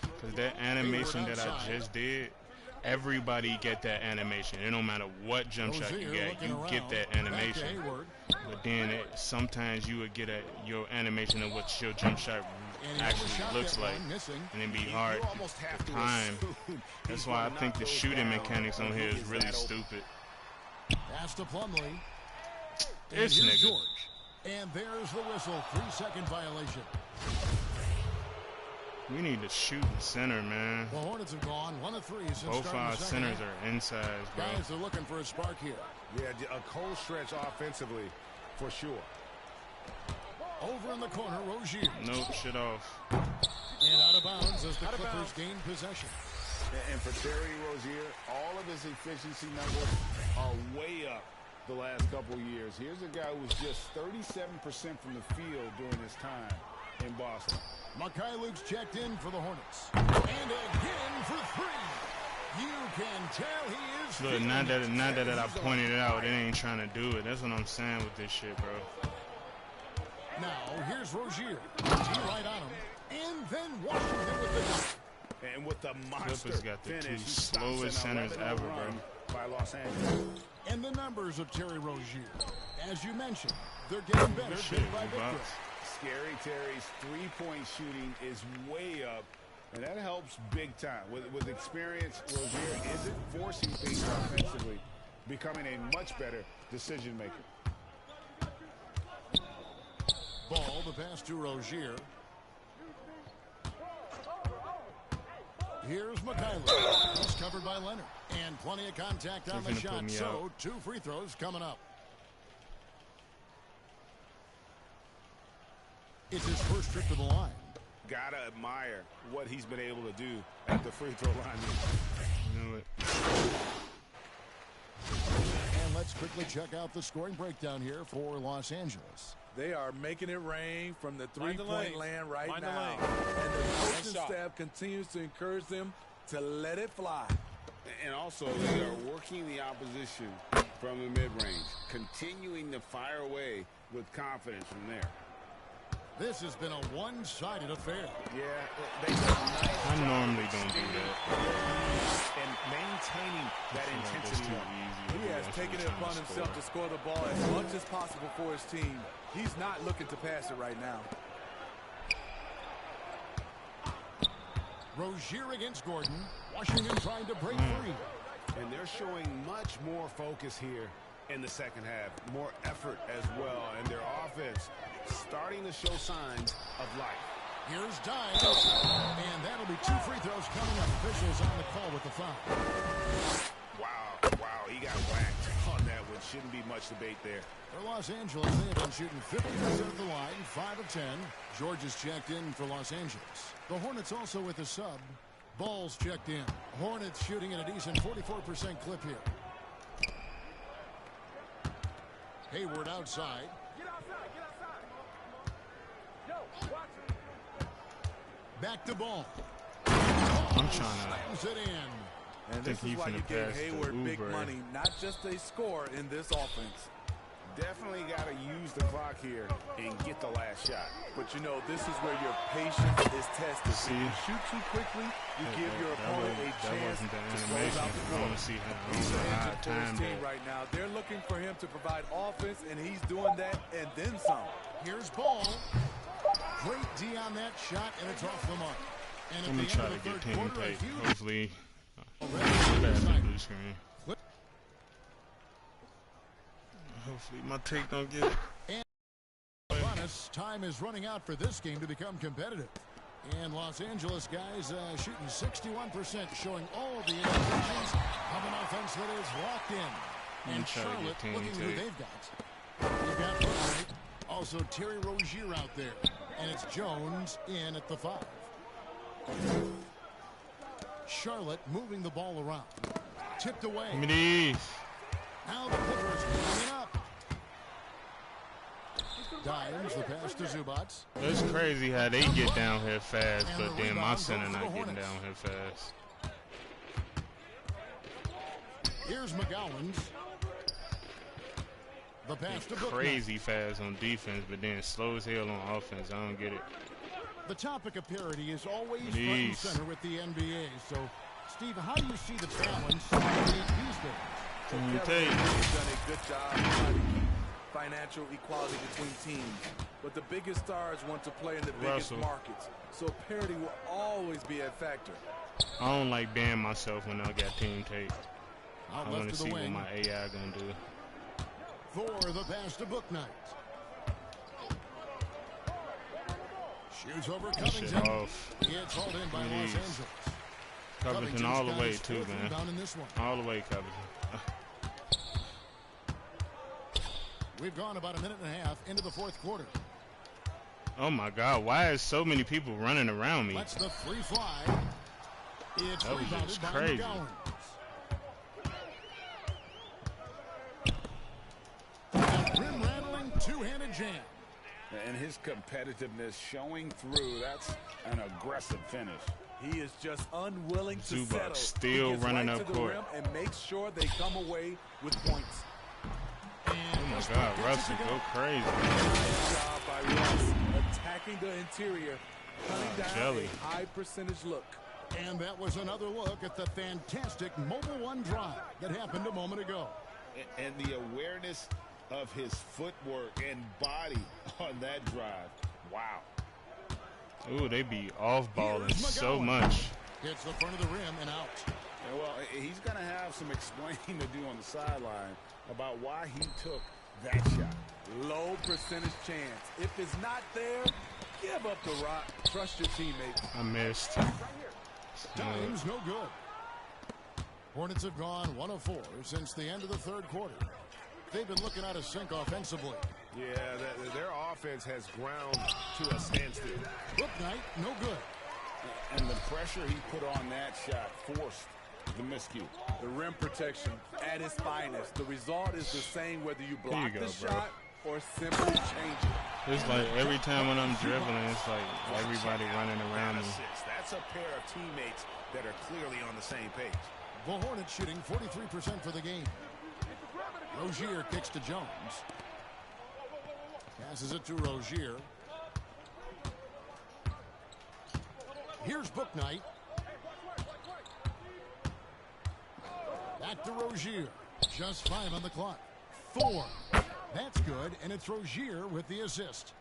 Because that animation that I just did, everybody get that animation. It don't matter what jump shot you get that animation. But then sometimes you would get your animation of what your jump shot actually looks like, and it'd be hard to time. That's why I think the shooting mechanics on here is really stupid.
Pass to Plumlee.
This nigga.
George. And there's the whistle. 3-second violation.
We need to shoot in center, man.
The Hornets have gone 1 of 3 since
both our centers are inside, bro.
Guys are looking for a spark here.
Yeah, a cold stretch offensively, for sure.
Over in the corner, Rozier.
Nope, shit off.
And out of bounds as the Clippers gain possession.
And for Terry Rozier, all of his efficiency numbers are way up the last couple years. Here's a guy who was just 37% from the field during his time in Boston.
Mikhailuk's checked in for the Hornets. And again for three. You can tell he is.
Look, now that I pointed it out, it ain't trying to do it. That's what I'm saying with this shit, bro.
Now, here's Rozier. Right on him. And then Washington with the dunk.
And with the monster
Clippers got the
finish,
two slowest centers ever, bro.
By Los Angeles.
And the numbers of Terry Rozier. As you mentioned, they're getting better bit by bit.
Scary Terry's three-point shooting is way up, and that helps big time. With experience, Rozier isn't forcing things offensively, becoming a much better decision maker.
Ball, the pass to Rozier. Here's Mikhailuk. He's covered by Leonard. And plenty of contact on the shot. So, 2 free throws coming up. It's his first trip to the line.
Gotta admire what he's been able to do at the free throw line.
Knew it.
And let's quickly check out the scoring breakdown here for Los Angeles.
They are making it rain from the three-point land right now. And the coaching staff continues to encourage them to let it fly.
And also, they are working the opposition from the mid-range, continuing to fire away with confidence from there.
This has been a one-sided affair.
Yeah,
I normally don't do that.
And maintaining that intensity.
He has taken it upon himself to score the ball as much as possible for his team. He's not looking to pass it right now.
Rozier against Gordon. Washington trying to break free.
And they're showing much more focus here in the second half. More effort as well. And their offense starting to show signs of life.
Here's Dimes. And that'll be 2 free throws coming up. Officials on the call with the foul.
Wow, he got whacked on that one. Shouldn't be much debate there.
For Los Angeles, they have been shooting 50% of the line, 5 of 10. George is checked in for Los Angeles. The Hornets also with a sub. Ball's checked in. Hornets shooting at a decent 44% clip here. Hayward outside. Back to Ball.
I'm trying to
slams it in.
And this is why you give Hayward big money, not just a score in this offense.
Definitely got to use the clock here and get the last shot.
But you know, this is where your patience is tested.
See,
if you shoot too quickly, you give your opponent a chance to close out the
score. He's
an injured for his team right now. They're looking for him to provide offense, and he's doing that and then some.
Here's Ball. Great D on that shot, and it's off the mark. And
let me try to get team tape. Hopefully, blue screen. Hopefully my take don't get it.
And time is running out for this game to become competitive. And Los Angeles guys shooting 61%, showing all the indications of an offense that is locked in. And Charlotte looking who they've got. They've got Burke, also Terry Rozier out there. And it's Jones in at the 5. Charlotte moving the ball around. Tipped away. Now the Clippers moving up. Dimes, the pass to Zubats.
It's crazy how they get down here fast, but then my center not getting down here fast.
Here's McGowan's. The pass to Bookman.
Crazy fast on defense, but then slow as hell on offense. I don't get it.
The topic of parity is always front and center with the NBA. So, Steve, how do you see the balance these days?
Kevin has done a good job trying to keep financial equality between teams. But the biggest stars want to play in the biggest markets. So parity will always be a factor.
I don't like banning myself when I got team tape. I want to see what my AI going to do.
For the pass to Booknight. Shoots over Covington.
Off.
It's hauled in by Los Angeles.
Covington all the way too, man. All the way, Covington.
We've gone about a minute and a half into the fourth quarter.
Oh my God! Why is so many people running around me?
That's the free fly. It's
that was just
by
crazy.
McGowan. two-handed jam.
And his competitiveness showing through. That's an aggressive finish.
He is just unwilling to
Zubac
settle.
still running
right
up
to the
court.
rim and makes sure they come away with points.
Oh my God, Russell, go crazy.
Nice job by Russ, attacking the interior, cutting down
jelly.
a high percentage look.
And that was another look at the fantastic Mobile One drive that happened a moment ago.
And the awareness of his footwork and body on that drive. Wow.
Ooh, they be off-balling so much.
Hits the front of the rim and out.
Yeah, well, he's going to have some explaining to do on the sideline about why he took that shot.
Low percentage chance. If it's not there, give up the rock. Trust your teammates.
I missed.
Time's no good. Hornets have gone 1 of 4 since the end of the third quarter. They've been looking out of sync offensively.
Yeah, their offense has ground to a standstill.
Book night, no good.
And the pressure he put on that shot forced the miscue.
The rim protection at its finest. The result is the same whether you block the shot or simply change it.
It's like every time when I'm dribbling, it's like everybody running around me.
That's a pair of teammates that are clearly on the same page.
The Hornets shooting 43% for the game. Rozier kicks to Jones. Passes it to Rozier. Here's Book Night. Back to Rozier. Just 5 on the clock. 4. That's good, and it's Rozier with the assist.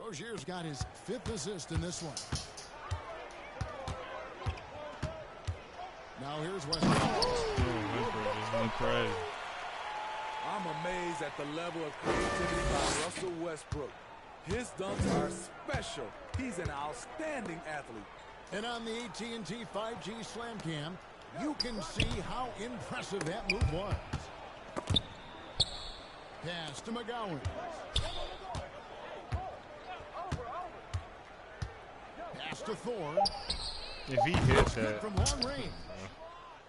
Rozier's got his 5th assist in this one. Now here's Westbrook.
I'm amazed at the level of creativity by Russell Westbrook. His dunks are special. He's an outstanding athlete.
And on the AT&T 5G Slam Cam, you can see how impressive that move was. Pass to McGowan. Pass to Thor.
If he hits that.
From long range.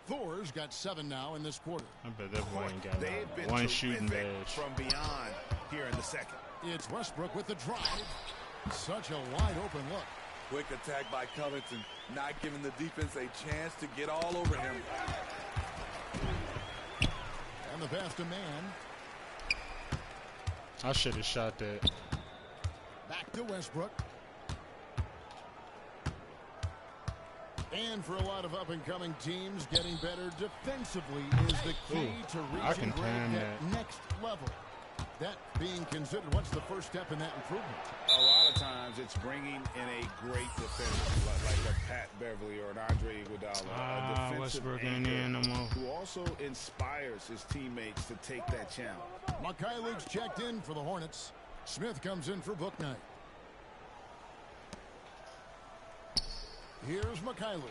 Thor's got 7 now in this quarter.
I bet that boy ain't got one shooting badge.
From beyond here in the second.
It's Westbrook with the drive. Such a wide open look.
Quick attack by Covington, not giving the defense a chance to get all over him.
And the pass to man.
I should have shot that.
Back to Westbrook. And for a lot of up-and-coming teams, getting better defensively is the key to reaching that next level. That being considered, what's the first step in that improvement?
A lot of times it's bringing in a great defender like a Pat Beverly or an Andre Iguodala, a defensive anchor who also inspires his teammates to take that challenge.
Mikhailov's checked in for the Hornets. Smith comes in for Book Night. Here's Mikhailov.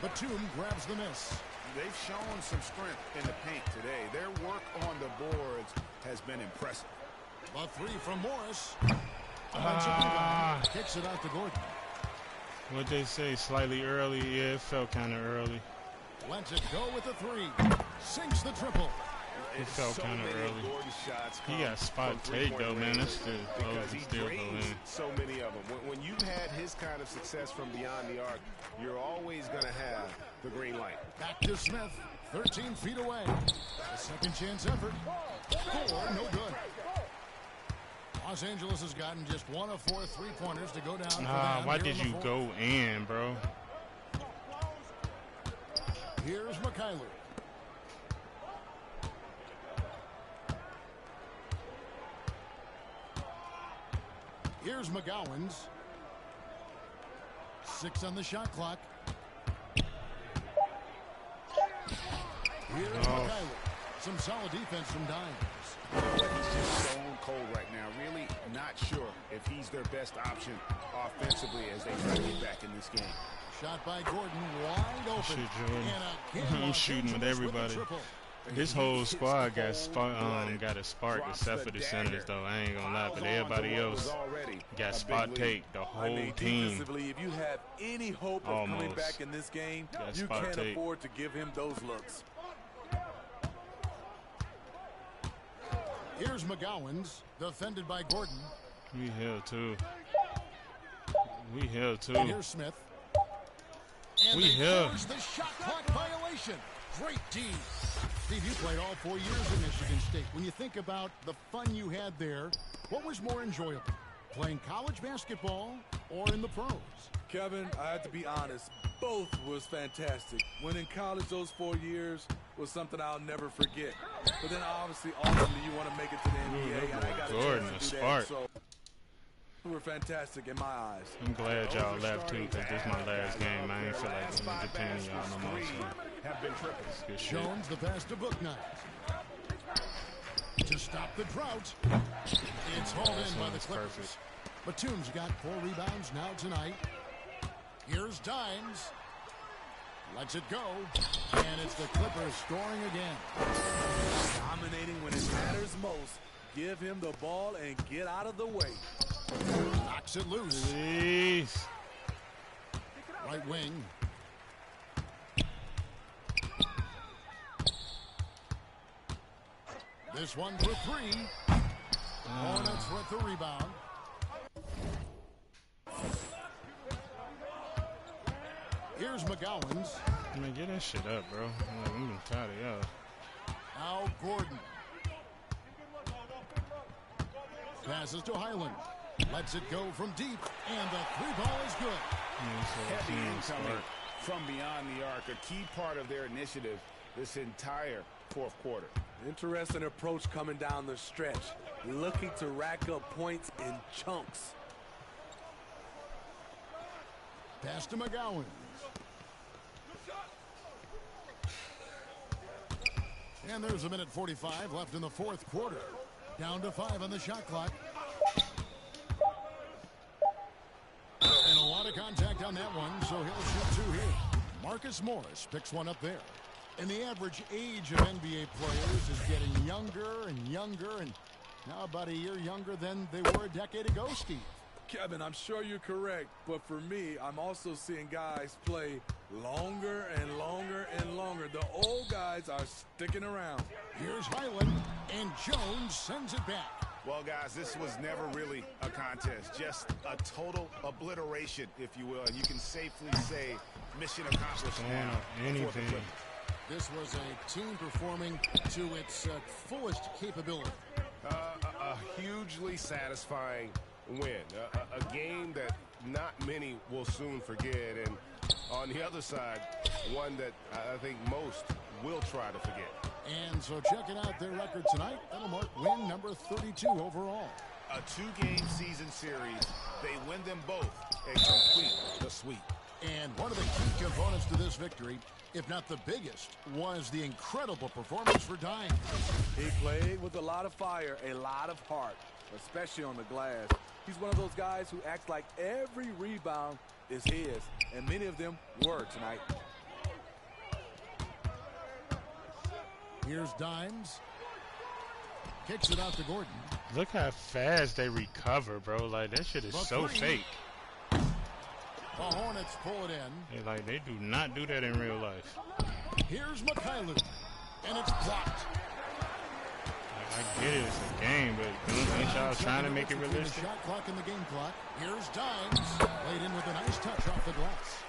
Batum grabs the miss.
They've shown some strength in the paint today. Their work on the boards has been impressive.
A 3 from Morris. Kicks it out to Gordon.
What they say, slightly early. Yeah, it felt kind of early.
Lets it go with the 3. Sinks the triple.
It felt kind of early. He got spot take though, man. That's still close and still go in.
So many of them. When you've had his kind of success from beyond the arc, you're always going to have the green light.
Back to Smith, 13 feet away. A second chance effort. 4, no good. Los Angeles has gotten just 1 of 4 3-pointers to go down for them.
Why did you go in, bro?
Here's Mikhailov. Here's McGowan's. 6 on the shot clock. Here's Mikhailov. Some solid defense from Dimes.
He's just stone cold right now. Really not sure if he's their best option offensively as they try to get back in this game.
Shot by Gordon, wide open.
I'm shooting with everybody. This whole squad got a spark except for the centers, though. I ain't gonna lie, but everybody else got spot take. The whole team.
Defensively, if you have any hope of coming back in this game, you can't afford to give him those looks.
Here's McGowan's, defended by Gordon.
We held too. We held too.
Here's Smith. And
we held.
The shot clock violation. Great D. Steve, you played all 4 years in Michigan State. When you think about the fun you had there, what was more enjoyable? Playing college basketball or in the pros?
Kevin, I have to be honest. Both was fantastic. Winning college those 4 years was something I'll never forget. But then obviously, ultimately, you want to make it to the NBA, and I got a chance to do that. So we were fantastic in my eyes.
I'm glad y'all left too, because this is my last game. I ain't feel like entertaining y'all no more. So
have been triples.
Good shit.
Jones the pass to Booknight. To stop the drought. It's hauled in by the Clippers. Batum's got 4 rebounds now tonight. Here's Dimes. Lets it go. And it's the Clippers scoring again.
Dominating when it matters most. Give him the ball and get out of the way.
Knocks it loose.
Jeez.
Right wing. This one for 3. Hornets with the rebound. Here's McGowan's.
Man, get that shit up, bro. I'm tired of y'all.
Now Gordon. Passes to Highland. Lets it go from deep. And the 3-ball is good.
Heavy incoming from beyond the arc. A key part of their initiative this entire fourth quarter.
Interesting approach coming down the stretch. Looking to rack up points in chunks.
Pass to McGowan. And there's a minute 45 left in the fourth quarter. Down to 5 on the shot clock. And a lot of contact on that one, so he'll shoot 2 here. Marcus Morris picks one up there. And the average age of NBA players is getting younger and younger, and now about a year younger than they were a decade ago, Steve.
Kevin, I'm sure you're correct, but for me, I'm also seeing guys play longer and longer and longer. The old guys are sticking around.
Here's Highland, and Jones sends it back.
Well, guys, this was never really a contest, just a total obliteration, if you will, and you can safely say mission accomplished now.
Anything.
This was a team performing to its fullest capability.
A hugely satisfying win. A game that not many will soon forget. And on the other side, one that I think most will try to forget.
And so checking out their record tonight, that'll mark win number 32 overall.
A 2-game season series. They win them both and complete the sweep.
And one of the key components to this victory, if not the biggest, was the incredible performance for Dimes.
He played with a lot of fire, a lot of heart, especially on the glass. He's one of those guys who acts like every rebound is his, and many of them were tonight.
Here's Dimes. Kicks it out to Gordon.
Look how fast they recover, bro. Like, that shit is so fake.
The Hornets pull it in.
They do not do that in real life.
Here's Mikhailuk, and it's blocked.
I get it, it's a game, but ain't y'all trying to make it realistic?
Shot clock and the game clock. Here's Dimes, laid in with a nice touch off the glass.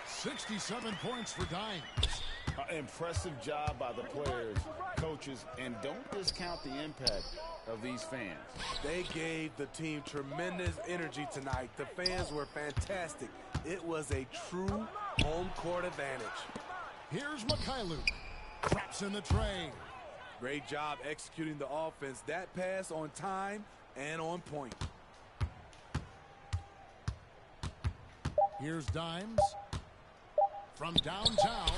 67 points for Dimes.
Impressive job by the players, coaches, and don't discount the impact of these fans.
They gave the team tremendous energy tonight. The fans were fantastic. It was a true home court advantage.
Here's Mikhailuk. Drops in the tray.
Great job executing the offense. That pass on time and on point.
Here's Dimes. From downtown.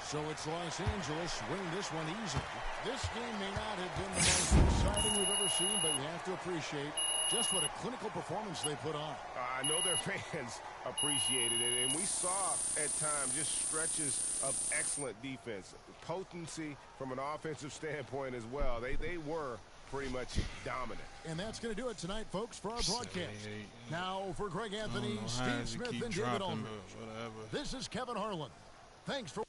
So it's Los Angeles winning this one easily. This game may not have been the most exciting we've ever seen, but you have to appreciate just what a clinical performance they put on.
I know their fans appreciated it, and we saw at times just stretches of excellent defense. Potency from an offensive standpoint as well. They were pretty much dominant.
And that's going to do it tonight, folks, for our broadcast. Now, for Greg Anthony, Steve Smith, and David Aldridge, this is Kevin Harlan. Thanks for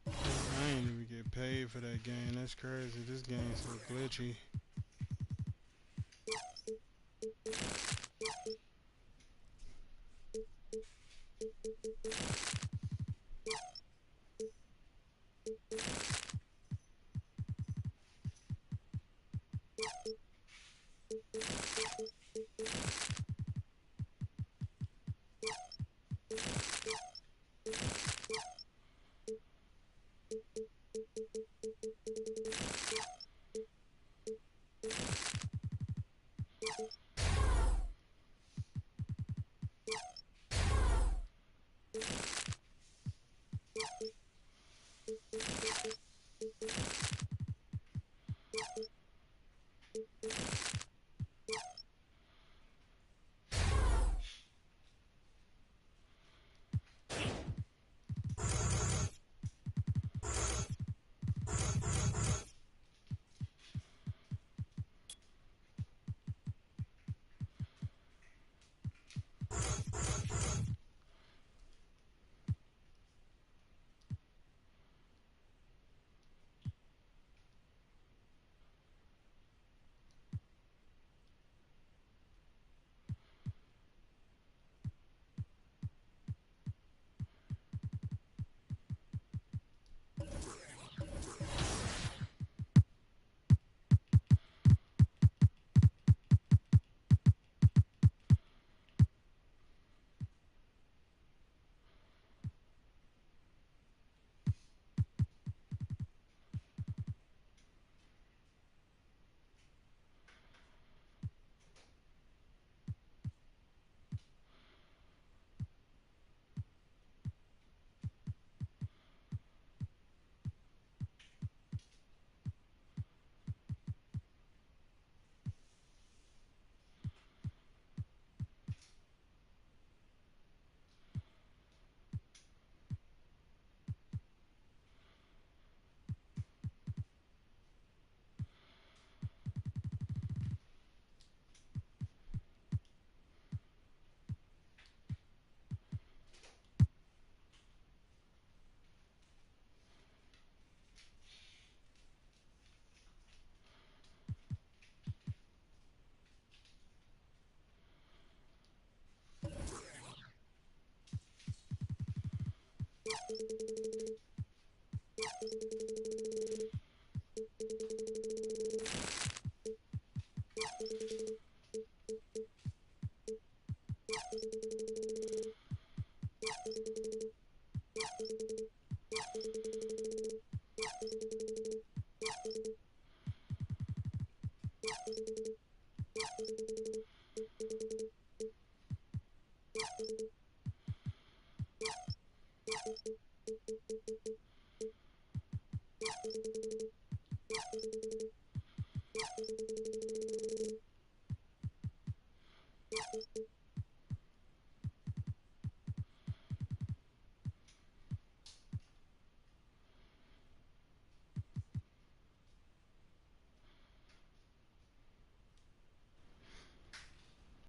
I ain't even get paid for that game. That's crazy. This game's so glitchy.